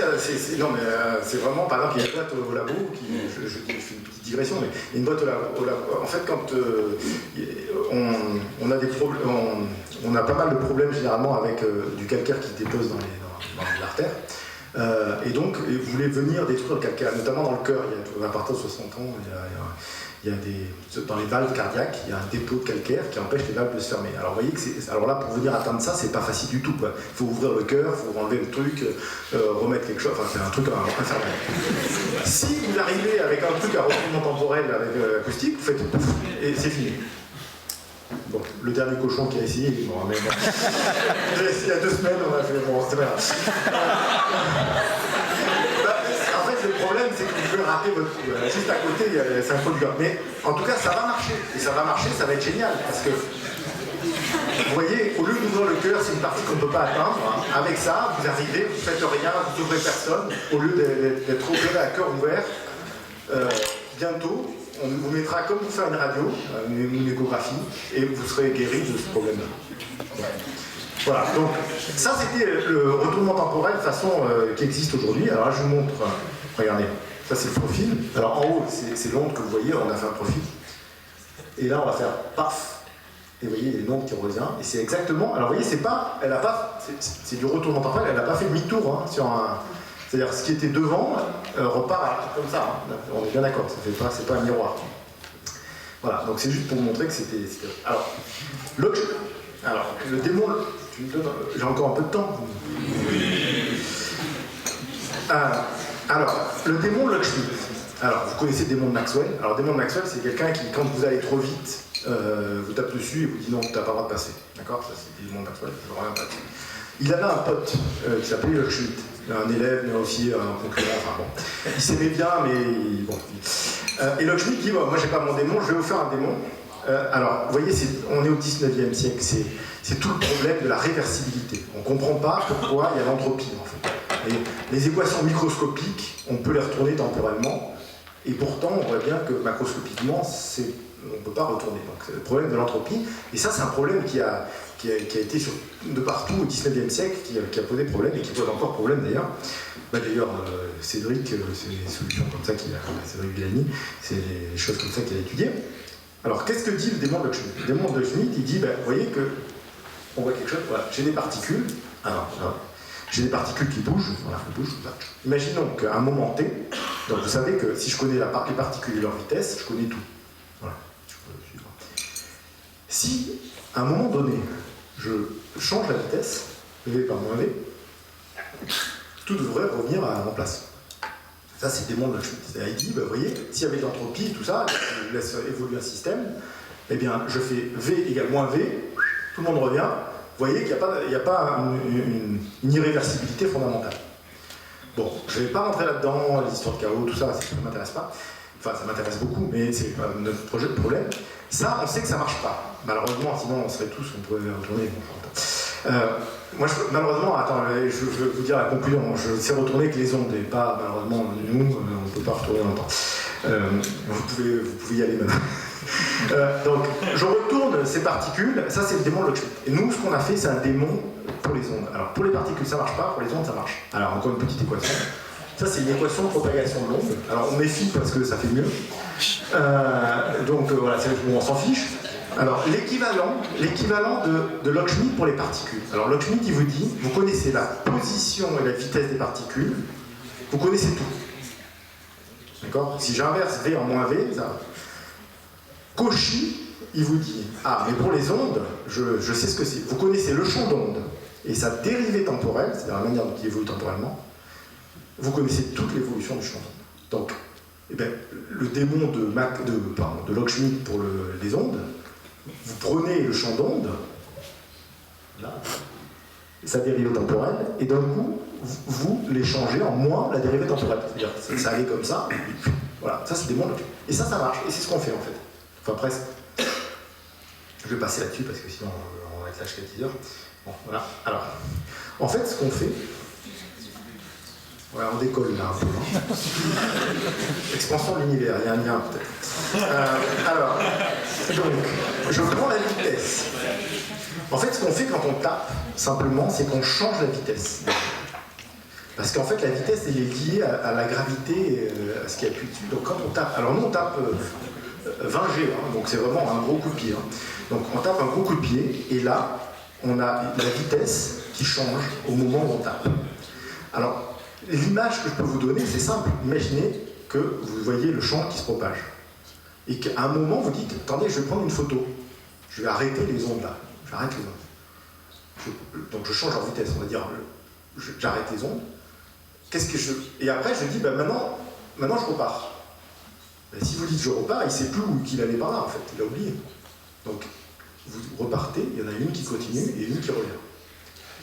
Non, mais c'est vraiment, par exemple, il y a une boîte au labo, je fais une petite digression, mais il y a une boîte au labo. En fait, quand on a des problèmes, on a pas mal de problèmes généralement avec du calcaire qui se dépose dans l'artère. Et donc, vous voulez venir détruire le calcaire, notamment dans le cœur. À partir de 60 ans, il y a dans les valves cardiaques, il y a un dépôt de calcaire qui empêche les valves de se fermer. Alors, vous voyez que alors là, pour venir atteindre ça, c'est pas facile du tout, quoi. Il faut ouvrir le cœur, il faut enlever le truc, remettre quelque chose. Enfin, c'est un truc infernal. Si vous arrivez avec un truc à retournement temporel avec acoustique, vous faites pouf, et c'est fini. Bon, le dernier cochon qui a essayé, bon, mais bon. J'ai essayé il y a 2 semaines, on a fait bon, c'est bien. En fait, le problème, c'est que vous pouvez rater votre coup. Juste à côté, c'est un peu de gars. Mais en tout cas, ça va marcher. Et ça va marcher, ça va être génial. Parce que, vous voyez, au lieu d'ouvrir le cœur, c'est une partie qu'on ne peut pas atteindre. Avec ça, vous arrivez, vous ne faites rien, vous n'ouvrez personne. Au lieu d'être opéré à cœur ouvert, bientôt, on vous mettra comme pour faire une radio, une échographie, et vous serez guéri de ce problème-là. Voilà, donc ça c'était le retournement temporel de façon qui existe aujourd'hui. Alors là je vous montre, regardez, ça c'est le profil. Alors en haut c'est l'onde que vous voyez, on a fait un profil. Et là on va faire paf. Et vous voyez, il y a une onde qui revient. Et c'est exactement, alors vous voyez, c'est du retournement temporel, elle n'a pas fait demi-tour hein, sur un... C'est-à-dire ce qui était devant repart comme ça. Hein. On est bien d'accord, c'est pas un miroir. Voilà, donc c'est juste pour vous montrer que c'était... Alors, le démon... J'ai encore un peu de temps. Alors, le démon Lockschmidt. Alors, vous connaissez le démon de Maxwell. Alors, le démon de Maxwell, c'est quelqu'un qui, quand vous allez trop vite, vous tape dessus et vous dit non, tu n'as pas le droit de passer. D'accord? Ça, c'est le démon de Maxwell, je ne reviens pas dessus. Il avait un pote qui s'appelait Lockschmidt. Un élève, mais aussi un concurrent, enfin bon. Il s'aimait bien, mais bon. Et Lockschmidt dit, moi j'ai pas mon démon, je vais vous faire un démon. Alors, vous voyez, on est au 19e siècle, c'est tout le problème de la réversibilité. On ne comprend pas pourquoi il y a l'entropie, en fait. Et les équations microscopiques, on peut les retourner temporellement, et pourtant, on voit bien que macroscopiquement, on ne peut pas retourner. Donc, c'est le problème de l'entropie, et ça, c'est un problème qui a été de partout au 19e siècle, qui a posé problème, et qui pose encore problème d'ailleurs. D'ailleurs, Cédric, c'est des solutions comme ça Cédric Villani, c'est des choses comme ça qu'il a étudiées. Alors, qu'est-ce que dit le démon de Lockschmidt? Le démon de Lockschmidt, il dit, vous voyez que, on voit quelque chose, voilà, j'ai des particules, j'ai des particules qui bougent, voilà, elles bougent, là. Imaginons qu'à un moment T, donc vous savez que si je connais les particules et leur vitesse, je connais tout. Voilà. Si, à un moment donné, je change la vitesse, V par moins V, tout devrait revenir en place. Ça, c'est le démon de Lockschmidt. Il dit, vous voyez, s'il y avait de l'entropie et tout ça, je laisse évoluer un système, eh bien, je fais V égale moins V, tout le monde revient. Vous voyez qu'il n'y a pas une irréversibilité fondamentale. Bon, je ne vais pas rentrer là-dedans, les histoires de chaos, tout ça, ça ne m'intéresse pas. Enfin, ça m'intéresse beaucoup, mais c'est pas notre projet de problème. Ça, on sait que ça ne marche pas. Malheureusement, sinon on serait tous, on pourrait retourner. Moi, malheureusement, attends, je veux vous dire la conclusion. Je sais retourner que les ondes, et pas, malheureusement, nous, on ne peut pas retourner longtemps. Vous pouvez y aller maintenant. Donc, je retourne ces particules, ça c'est le démon de Lockschmidt. Et nous, ce qu'on a fait, c'est un démon pour les ondes. Alors, pour les particules, ça ne marche pas, pour les ondes, ça marche. Alors, encore une petite équation. Ça, c'est une équation de propagation de l'onde. Alors, on méfie parce que ça fait mieux. Donc, voilà, on s'en fiche. Alors, l'équivalent de Lockschmidt pour les particules. Alors, Lockschmidt, il vous dit, vous connaissez la position et la vitesse des particules, vous connaissez tout. D'accord? Si j'inverse V en moins V, ça va. Cauchy, il vous dit, mais pour les ondes, je sais ce que c'est. Vous connaissez le champ d'onde et sa dérivée temporelle, c'est-à-dire la manière dont il évolue temporellement, vous connaissez toute l'évolution du champ d'onde. Donc, le démon de Lockschmidt pour les ondes, vous prenez le champ d'onde, là, sa dérivée temporelle, et d'un coup, vous l'échangez en moins la dérivée temporelle. C'est-à-dire que ça allait comme ça, voilà, ça c'est le démon de Lockschmidt. Et ça marche, et c'est ce qu'on fait en fait. Enfin presque. Je vais passer là-dessus parce que sinon on va être là jusqu'à 10 heures. Bon, voilà. Alors, en fait, ce qu'on fait, Ouais, on décolle là un peu. Expansion de l'univers, il y a un lien peut-être. Alors, donc, je prends la vitesse. En fait, ce qu'on fait quand on tape, simplement, c'est qu'on change la vitesse. Parce qu'en fait, la vitesse, elle est liée à la gravité, à ce qui appuie dessus. Donc quand on tape, alors nous on tape 20 G, hein, donc c'est vraiment un gros coup de pied. Hein. Donc on tape un gros coup de pied, et là, on a la vitesse qui change au moment où on tape. Alors, l'image que je peux vous donner, c'est simple. Imaginez que vous voyez le champ qui se propage. Et qu'à un moment, vous dites, attendez, je vais prendre une photo. Je vais arrêter les ondes là. J'arrête les ondes. Donc je change en vitesse, on va dire, j'arrête les ondes. Et après, je dis, maintenant, je repars. Si vous dites je repars, il ne sait plus où qu'il allait par là, en fait. Il a oublié. Donc, vous repartez, il y en a une qui continue et une qui revient.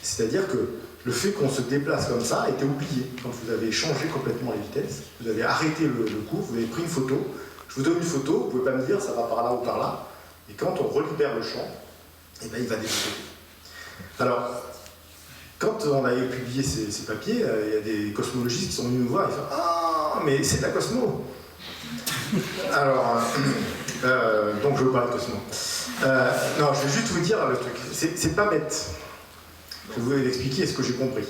C'est-à-dire que le fait qu'on se déplace comme ça était oublié. Quand vous avez changé complètement les vitesses, vous avez arrêté le cours, vous avez pris une photo. Je vous donne une photo, vous ne pouvez pas me dire ça va par là ou par là. Et quand on relibère le champ, eh ben, il va développer. Alors, quand on avait publié ces papiers, il y a des cosmologistes qui sont venus nous voir et ils font « Ah, mais c'est la Cosmo !» Alors, donc je veux parler de Cosmo. Non, je vais juste vous dire le truc. C'est pas bête. Je vais vous expliquer ce que j'ai compris.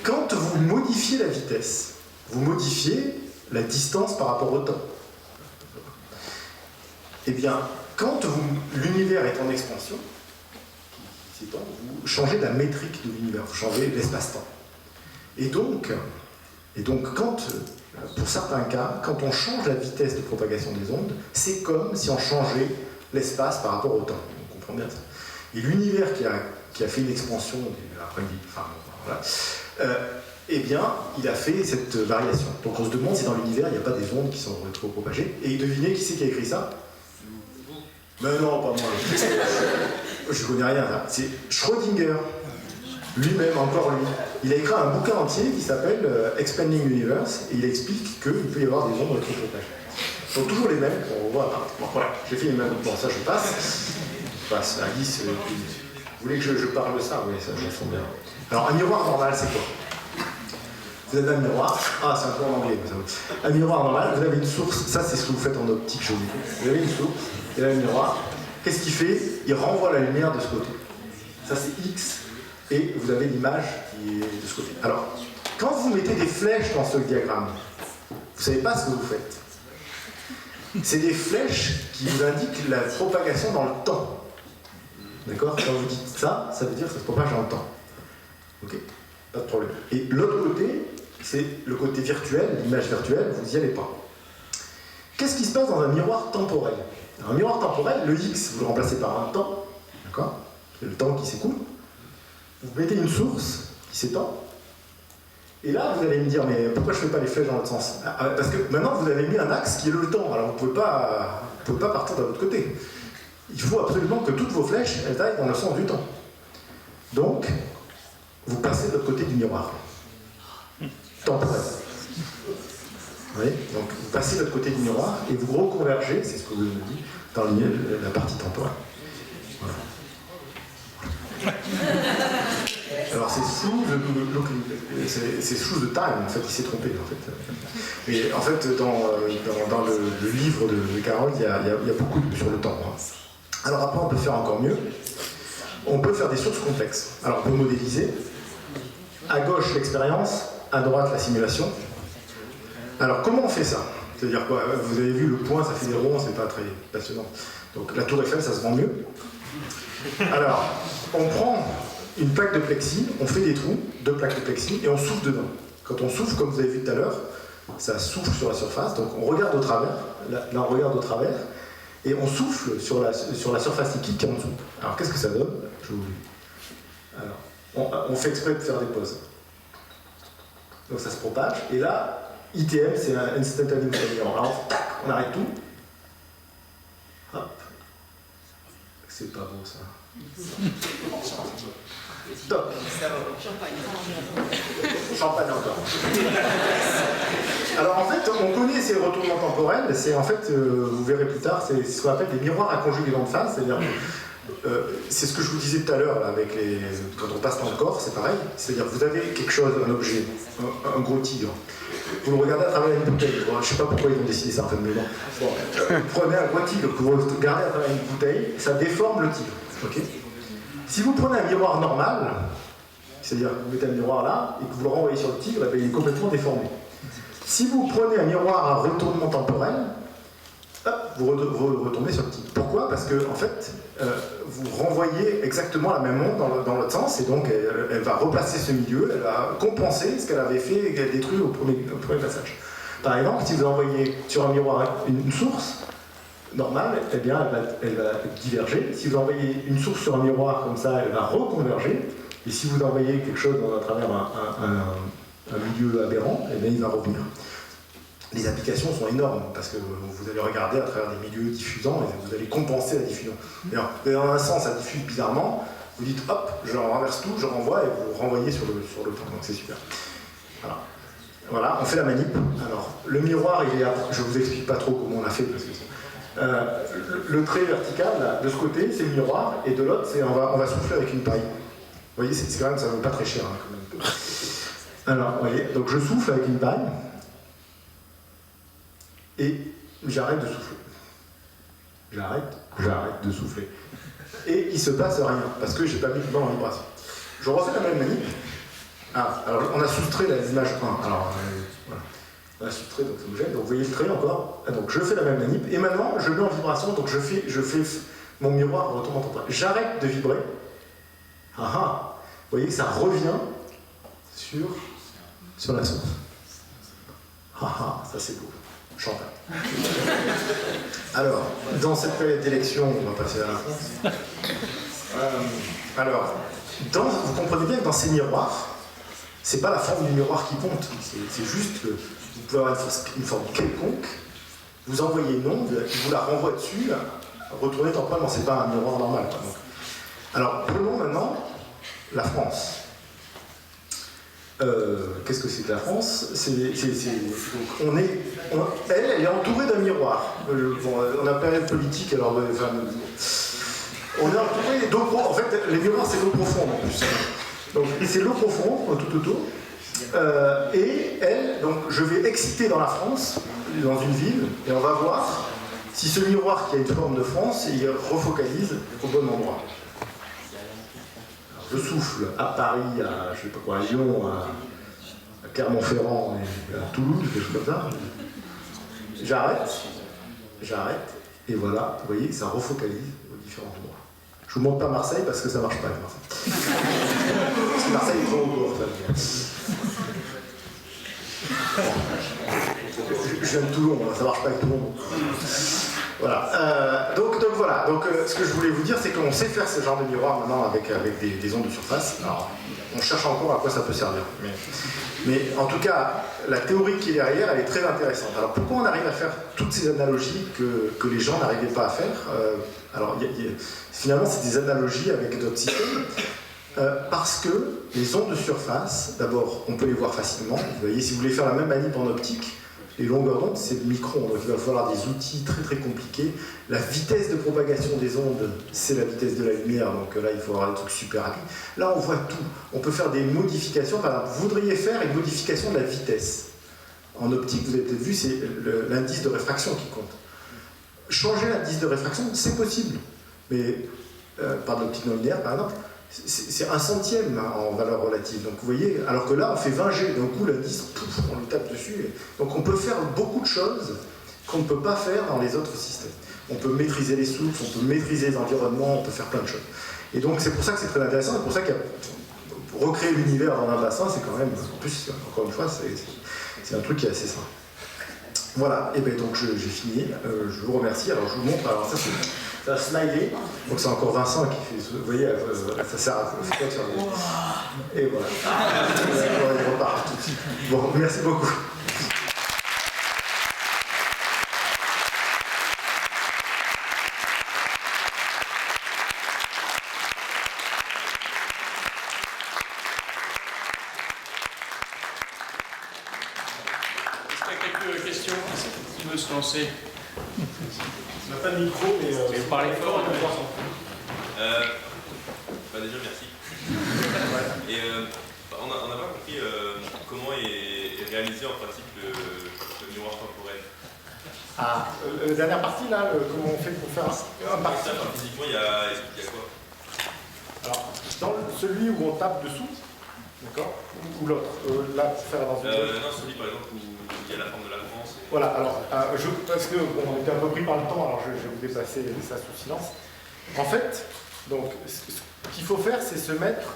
Quand vous modifiez la vitesse, vous modifiez la distance par rapport au temps. Eh bien, quand l'univers est en expansion, vous changez la métrique de l'univers, vous changez l'espace-temps. Et donc pour certains cas, quand on change la vitesse de propagation des ondes, c'est comme si on changeait l'espace par rapport au temps. On comprend bien ça. Et l'univers qui a fait une expansion, eh bien, il a fait cette variation. Donc on se demande si dans l'univers, il n'y a pas des ondes qui sont rétro-propagées. Et devinez qui c'est qui a écrit ça? Mais non, pas moi. Je connais rien là. C'est Schrödinger, lui-même, encore lui. Il a écrit un bouquin entier qui s'appelle Expanding Universe, et il explique qu'il peut y avoir des ondes rétropropagées. Donc toujours les mêmes, on voit. Bon, voilà, j'ai fait les mêmes. Bon, ça je passe. Alice, vous voulez que je parle de ça? Oui, ça je le sens bien. Alors un miroir normal, c'est quoi? Vous avez un miroir, c'est un peu en anglais. Un miroir normal, vous avez une source, ça c'est ce que vous faites en optique, je vous dis. Vous avez une source, et là un miroir. Qu'est-ce qu'il fait? Il renvoie la lumière de ce côté. Ça c'est X, et vous avez l'image qui est de ce côté. Alors, quand vous mettez des flèches dans ce diagramme, vous ne savez pas ce que vous faites. C'est des flèches qui vous indiquent la propagation dans le temps. D'accord? Quand vous dites ça, ça veut dire que ça se propage dans le temps. Ok? Pas de problème. Et l'autre côté, c'est le côté virtuel, l'image virtuelle, vous n'y allez pas. Qu'est-ce qui se passe dans un miroir temporel? Un miroir temporel, le X, vous le remplacez par un temps, d'accord? C'est le temps qui s'écoule. Vous mettez une source qui s'étend. Et là, vous allez me dire, mais pourquoi je ne fais pas les flèches dans l'autre sens? Parce que maintenant, vous avez mis un axe qui est le temps. Alors, vous ne pouvez pas partir de l'autre côté. Il faut absolument que toutes vos flèches, elles aillent dans le sens du temps. Donc, vous passez de l'autre côté du miroir. Temporel. Vous voyez? Donc, vous passez de l'autre côté du miroir et vous reconvergez, c'est ce que vous me dites, dans la partie temporelle. Voilà. Alors c'est sous the time, en fait, il s'est trompé, en fait. Mais en fait, dans le livre de Carroll, il y a beaucoup sur le temps. Hein. Alors après, on peut faire encore mieux. On peut faire des sources complexes. Alors on peut modéliser. À gauche, l'expérience, à droite, la simulation. Alors comment on fait ça? C'est-à-dire quoi? Vous avez vu le point, ça fait des ronds, c'est pas très passionnant. Donc la tour Eiffel, ça se vend mieux. Alors, on prend une plaque de plexi, on fait des trous, 2 plaques de plexi, et on souffle dedans. Quand on souffle, comme vous avez vu tout à l'heure, ça souffle sur la surface, donc on regarde au travers, là on regarde au travers, et on souffle sur la surface liquide qui est en dessous. Alors qu'est-ce que ça donne? Je vous dis. Alors, on fait exprès de faire des pauses. Donc ça se propage, et là, ITM, c'est un instantaneous time. Alors tac, on arrête tout. Hop. C'est pas beau ça. Top. Champagne encore. Alors en fait, on connaît ces retournements temporels, c'est en fait, vous verrez plus tard, c'est ce qu'on appelle des miroirs à conjugaison de phase, c'est-à-dire c'est ce que je vous disais tout à l'heure, quand on passe dans le corps, c'est pareil. C'est-à-dire vous avez quelque chose, un objet, un gros tigre. Vous le regardez à travers une bouteille. Bon, je ne sais pas pourquoi ils ont décidé ça, en fait, mais bon. Vous prenez un gros tigre que vous regardez à travers une bouteille, ça déforme le tigre. Okay, si vous prenez un miroir normal, c'est-à-dire que vous mettez un miroir là et que vous le renvoyez sur le tigre, eh bien, il est complètement déformé. Si vous prenez un miroir à retournement temporel, hop, vous retournez sur le tigre. Pourquoi? Parce que en fait, vous renvoyez exactement la même onde dans l'autre sens, et donc elle va replacer ce milieu, elle va compenser ce qu'elle avait fait et qu'elle détruit au premier passage. Par exemple, si vous envoyez sur un miroir une source normale, eh bien, elle va diverger. Si vous envoyez une source sur un miroir comme ça, elle va reconverger. Et si vous envoyez quelque chose à travers un milieu aberrant, eh bien, il va revenir. Les applications sont énormes parce que vous allez regarder à travers des milieux diffusants et vous allez compenser la diffusion. Et dans un sens, ça diffuse bizarrement. Vous dites hop, je renverse tout, je renvoie et vous renvoyez sur le temps. Donc c'est super. Voilà, on fait la manip. Alors, le miroir, je ne vous explique pas trop comment on l'a fait parce que le trait vertical là, de ce côté, c'est le miroir, et de l'autre, on va souffler avec une paille. Vous voyez, c'est quand même, ça ne vaut pas très cher. Hein, quand même. Alors, vous voyez, donc je souffle avec une paille. Et j'arrête de souffler. J'arrête de souffler. Et il se passe rien, parce que j'ai pas mis le banc en vibration. Je refais la même manip. Alors on a soustrait les images 1. Alors, voilà. On a soustrait, donc ça vous gêne. Donc vous voyez le trait encore. Donc je fais la même manip. Et maintenant, je mets en vibration, donc je fais mon miroir retourne en temporel. J'arrête de vibrer. Vous voyez que ça revient sur la source. Ça c'est beau. Champagne. Alors, dans cette période d'élection, on va passer à la France. Alors, vous comprenez bien que dans ces miroirs, c'est pas la forme du miroir qui compte. C'est juste que vous pouvez avoir une forme quelconque, vous envoyez une onde, vous la renvoie dessus, retournez temporellement. C'est pas un miroir normal. Quoi. Donc, alors, prenons maintenant la France. Qu'est-ce que c'est que la France? Donc elle est entourée d'un miroir. On a période politique, alors on est entouré d'eau profonde. En fait, les miroirs, c'est l'eau profonde en plus. Donc c'est l'eau profonde tout autour. Et elle, donc je vais exciter dans la France, dans une ville, et on va voir si ce miroir qui a une forme de France, il refocalise au bon endroit. Je souffle à Paris, à, je sais pas quoi, à Lyon, à Clermont-Ferrand, et à Toulouse, quelque chose comme ça. J'arrête, et voilà, vous voyez, ça refocalise aux différents endroits. Je vous montre pas Marseille parce que ça marche pas avec Marseille. Parce que Marseille est trop haut, en fait. Je viens de Toulon, ça marche pas avec Toulon. Voilà. Donc voilà. Donc ce que je voulais vous dire, c'est qu'on sait faire ce genre de miroir maintenant avec des ondes de surface. Alors, on cherche encore à quoi ça peut servir. Mais en tout cas, la théorie qui est derrière, elle est très intéressante. Alors pourquoi on arrive à faire toutes ces analogies que les gens n'arrivaient pas à faire? Alors finalement, c'est des analogies avec d'autres systèmes. Parce que les ondes de surface, d'abord, on peut les voir facilement. Vous voyez, si vous voulez faire la même manip en optique, les longueurs d'onde, c'est le micron, donc il va falloir des outils très très compliqués. La vitesse de propagation des ondes, c'est la vitesse de la lumière, donc là il faut avoir des trucs super rapides. Là on voit tout, on peut faire des modifications, par exemple, vous voudriez faire une modification de la vitesse. En optique, vous avez peut-être vu, c'est l'indice de réfraction qui compte. Changer l'indice de réfraction, c'est possible, mais par de l'optique non linéaire par exemple, c'est 1/100 en valeur relative. Donc vous voyez, alors que là on fait 20 G, d'un coup l'indice, on lui tape dessus. Donc on peut faire beaucoup de choses qu'on ne peut pas faire dans les autres systèmes. On peut maîtriser les sources, on peut maîtriser les environnements, on peut faire plein de choses. Et donc c'est pour ça que c'est très intéressant, c'est pour ça que recréer l'univers dans un bassin, c'est quand même, en plus, encore une fois, c'est un truc qui est assez simple. Voilà, et bien donc j'ai fini, je vous remercie. Alors je vous montre, alors ça c'est un smiley, donc c'est encore Vincent qui fait, vous voyez, ça sert à faire sur les... Et voilà, il repart tout de suite. Bon, merci beaucoup. Quelques questions. Qui veut se lancer? On n'a pas de micro, mais... vous parlez fort. Déjà, merci. Et on n'a pas compris comment est réalisé en pratique le miroir temporel. Ah, la dernière partie, là, comment on fait pour faire un parti? Physiquement, il y a quoi? Alors, dans celui où on tape dessous, d'accord, ou l'autre, là, pour faire dans une... Non, celui, par exemple, où il y a la forme de la France. Et... Voilà, alors, parce que, bon, on était un peu pris par le temps, alors je vais vous dépasser ça sous silence. En fait, donc, ce qu'il faut faire, c'est se mettre...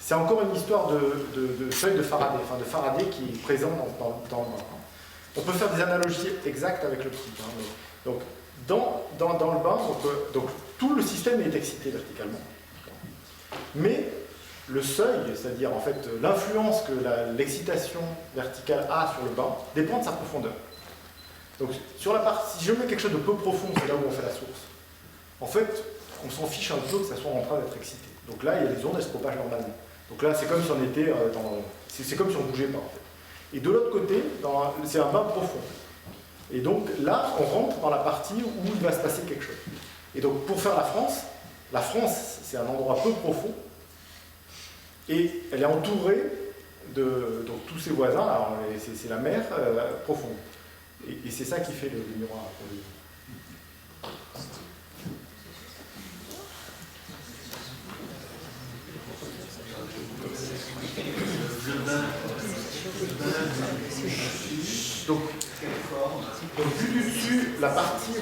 C'est encore une histoire de feuille de Faraday, enfin de Faraday qui est présent dans le bain. On peut faire des analogies exactes avec l'optique. Donc, dans le bain, donc, tout le système est excité verticalement. Mais le seuil, c'est-à-dire en fait l'influence que l'excitation verticale a sur le bain, dépend de sa profondeur. Donc, sur la partie, si je mets quelque chose de peu profond, c'est là où on fait la source. En fait, on s'en fiche un peu que ça soit en train d'être excité. Donc là, il y a les ondes, elles se propagent normalement. Donc là, c'est comme si on était c'est comme si on ne bougeait pas, en fait. Et de l'autre côté, c'est un bain profond. Et donc là, on rentre dans la partie où il va se passer quelque chose. Et donc, pour faire la France, c'est un endroit peu profond. Et elle est entourée de tous ses voisins. Alors, c'est la mer profonde. Et c'est ça qui fait le miroir. Donc, vu du dessus, la partie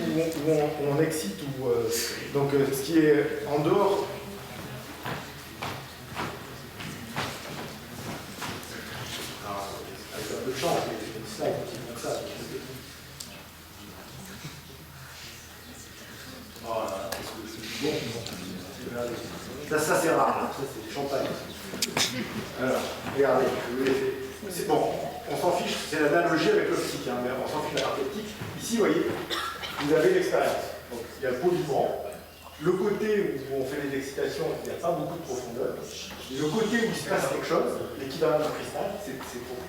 où on excite, ce qui est en dehors. Alors, avec un peu de chance, c'est ça, comme ça. Voilà, c'est bon. Ça c'est rare, là. Ça c'est du champagne. Alors, regardez, c'est bon, on s'en fiche, c'est l'analogie avec l'optique, hein, mais on s'en fiche de la partie optique. Ici, vous voyez, vous avez l'expérience. Donc, il y a le pot vibrant. Le côté où on fait les excitations, il n'y a pas beaucoup de profondeur. Et le côté où il se passe quelque chose, l'équivalent d'un cristal, c'est profond.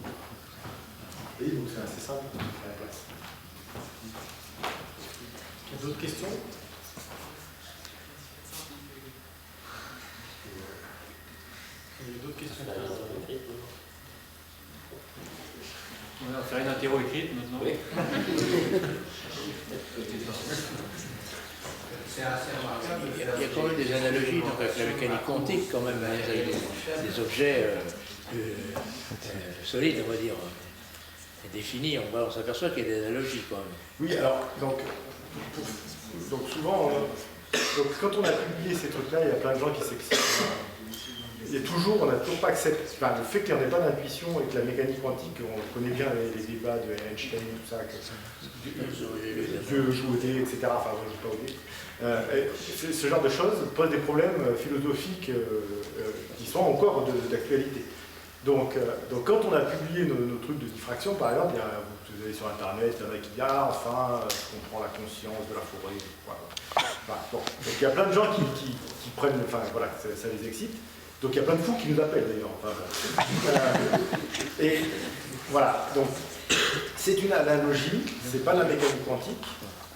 Vous voyez, donc c'est assez simple à la place. Il y a d'autres questions ? Il y a d'autres questions. On va faire une interro écrite maintenant. Oui. Il y a quand même des analogies donc, avec la mécanique quantique, quand même, avec des objets solides, on va dire, et définis. On s'aperçoit qu'il y a des analogies quand même. Oui, alors, donc souvent, quand on a publié ces trucs-là, il y a plein de gens qui s'excitent. On n'a toujours pas accepté, le fait qu'il n'y en ait pas d'intuition et que la mécanique quantique, on connaît bien les débats de Einstein, tout ça, que Dieu joue au dé, etc. Enfin, moi je ne joue pas au dé. Ce genre de choses pose des problèmes philosophiques qui sont encore d'actualité. Donc, quand on a publié nos trucs de diffraction, par exemple, vous allez sur Internet, il y en a qui disent « Ah, enfin, je comprends la conscience de la forêt. » Voilà. Bon. Donc il y a plein de gens qui prennent, voilà, ça les excite. Donc il y a plein de fous qui nous appellent d'ailleurs. Et voilà, donc c'est une analogie, c'est pas de la mécanique quantique.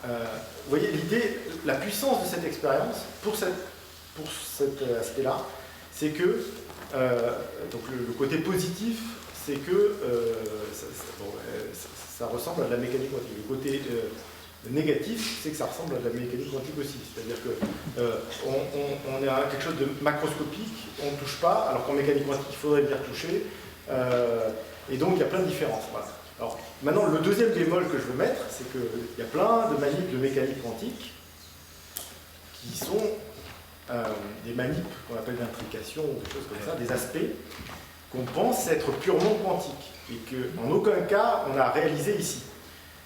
Vous voyez l'idée, la puissance de cette expérience pour cet aspect-là, c'est que donc le côté positif, c'est que ça ressemble à de la mécanique quantique. Le côté négatif, c'est que ça ressemble à de la mécanique quantique aussi. C'est-à-dire qu'on est à quelque chose de macroscopique, on ne touche pas, alors qu'en mécanique quantique, il faudrait bien toucher. Et donc, il y a plein de différences. Voilà. Alors, maintenant, le deuxième bémol que je veux mettre, c'est qu'il y a plein de manips de mécanique quantique qui sont des manips qu'on appelle d'intrication, ou des choses comme ça, des aspects qu'on pense être purement quantiques et qu'en aucun cas, on a réalisé ici.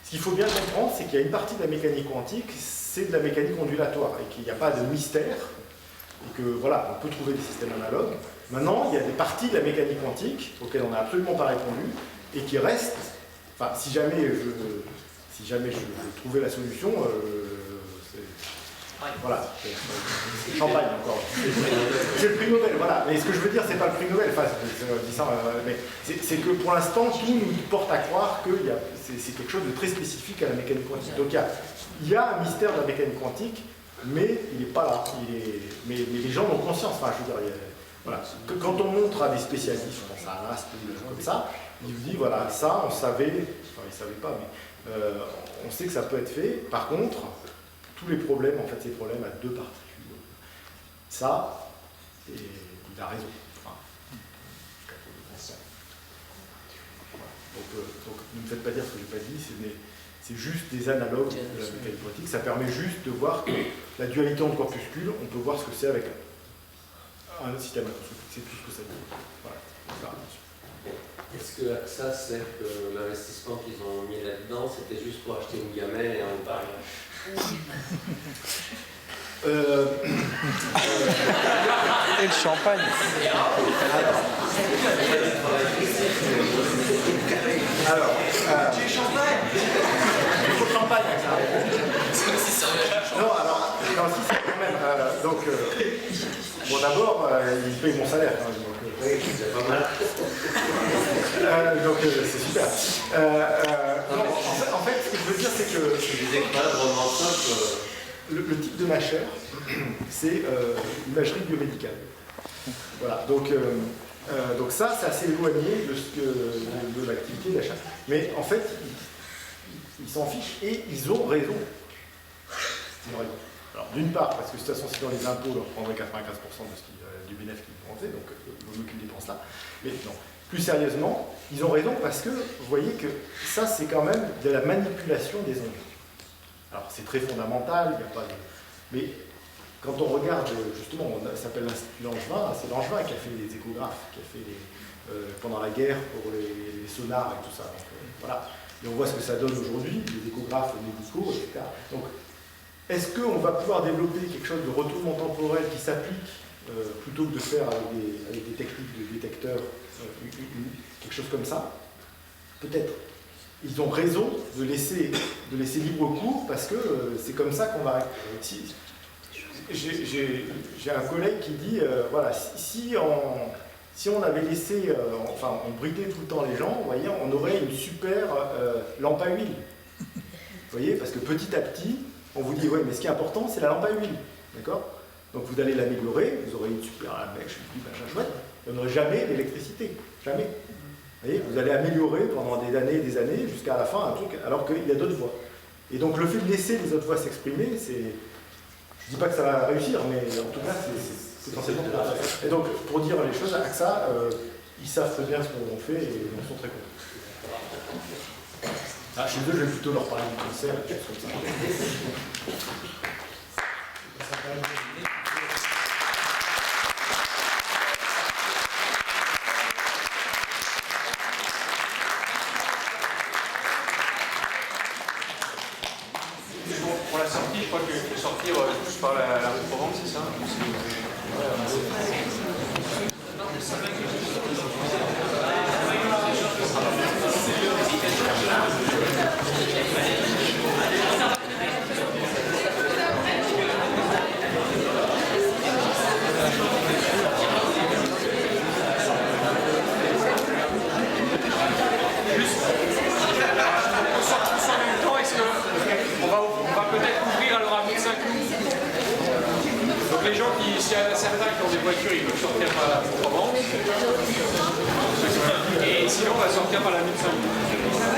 Ce qu'il faut bien comprendre, c'est qu'il y a une partie de la mécanique quantique, c'est de la mécanique ondulatoire, et qu'il n'y a pas de mystère, et que voilà, on peut trouver des systèmes analogues. Maintenant, il y a des parties de la mécanique quantique auxquelles on n'a absolument pas répondu, et qui restent, enfin, si jamais je trouvais la solution, voilà, c'est champagne encore. C'est le prix Nobel, voilà. Mais ce que je veux dire, c'est pas le prix Nobel, enfin, c'est que pour l'instant, tout nous porte à croire que c'est quelque chose de très spécifique à la mécanique quantique. Donc il y a un mystère de la mécanique quantique mais il n'est pas là. Mais les gens ont conscience. Enfin, je veux dire, voilà. Quand on montre à des spécialistes, je pense à Rast ou des gens comme ça, ils vous disent voilà, ça on savait, enfin ils ne savaient pas, mais on sait que ça peut être fait. Par contre, tous les problèmes, en fait, c'est des problèmes à deux particules. Ça, et il a raison. Enfin, donc ne me faites pas dire ce que je n'ai pas dit, c'est juste des analogues de la mécanique quantique. Ça permet juste de voir que la dualité entre corpuscules, on peut voir ce que c'est avec un système macroscopique. C'est tout ce que ça dit. Voilà. Est-ce que ça, c'est que l'investissement qu'ils ont mis là-dedans, c'était juste pour acheter une gamelle et un baril? Et le champagne. Alors, il faut le champagne avec ça. Non, alors, non, si c'est quand même. Bon, d'abord, il paye mon salaire quand même. C'est pas mal. Donc, c'est super. Non, en fait, ce que je veux dire, c'est que. Je disais que pas vraiment simple. Le type de mâcheur, c'est l'imagerie biomédicale. Voilà, donc ça, c'est assez éloigné de l'activité d'achat. Mais en fait, ils s'en fichent et ils ont raison. Ils ont raison. Alors, d'une part, parce que de toute façon, si dans les impôts, on leur prendrait 95% du bénéfice qu'ils vont rentrer, donc il vaut mieux qu'ils dépensent là. Mais non, plus sérieusement, ils ont raison parce que vous voyez que ça, c'est quand même de la manipulation des ondes. Alors c'est très fondamental, il n'y a pas de... Mais quand on regarde, justement, ça s'appelle l'Institut Langevin, c'est Langevin qui a fait les échographes, qui a fait pendant la guerre pour les sonars et tout ça. Donc, voilà. Et on voit ce que ça donne aujourd'hui, les échographes médicaux, etc. Donc, est-ce qu'on va pouvoir développer quelque chose de retournement temporel qui s'applique plutôt que de faire avec des techniques de détecteurs, quelque chose comme ça? Peut-être. Ils ont raison de laisser libre cours parce que c'est comme ça qu'on va... J'ai un collègue qui dit, voilà, si on avait laissé, enfin on bridait tout le temps les gens, vous voyez, on aurait une super lampe à huile. Vous voyez, parce que petit à petit, on vous dit, ouais, mais ce qui est important, c'est la lampe à huile. D'accord? Donc vous allez l'améliorer, vous aurez une super mèche, machin chouette, et on n'aurait jamais d'électricité. Jamais. Vous voyez, vous allez améliorer pendant des années, jusqu'à la fin, un truc, alors qu'il y a d'autres voies. Et donc le fait de laisser les autres voies s'exprimer, c'est... Je ne dis pas que ça va réussir, mais en tout cas, c'est potentiellement... Et donc, pour dire les choses, AXA, ils savent très bien ce qu'on fait et ils en sont très contents. Ah, chez eux, je vais plutôt leur parler du concert, des choses comme ça. Pour la sortie, je crois qu'il faut sortir tous par la Provence, c'est ça? Les gens qui, s'il y en a certains qui ont des voitures, ils peuvent sortir par la Provence. Et sinon, on va sortir par la 1500.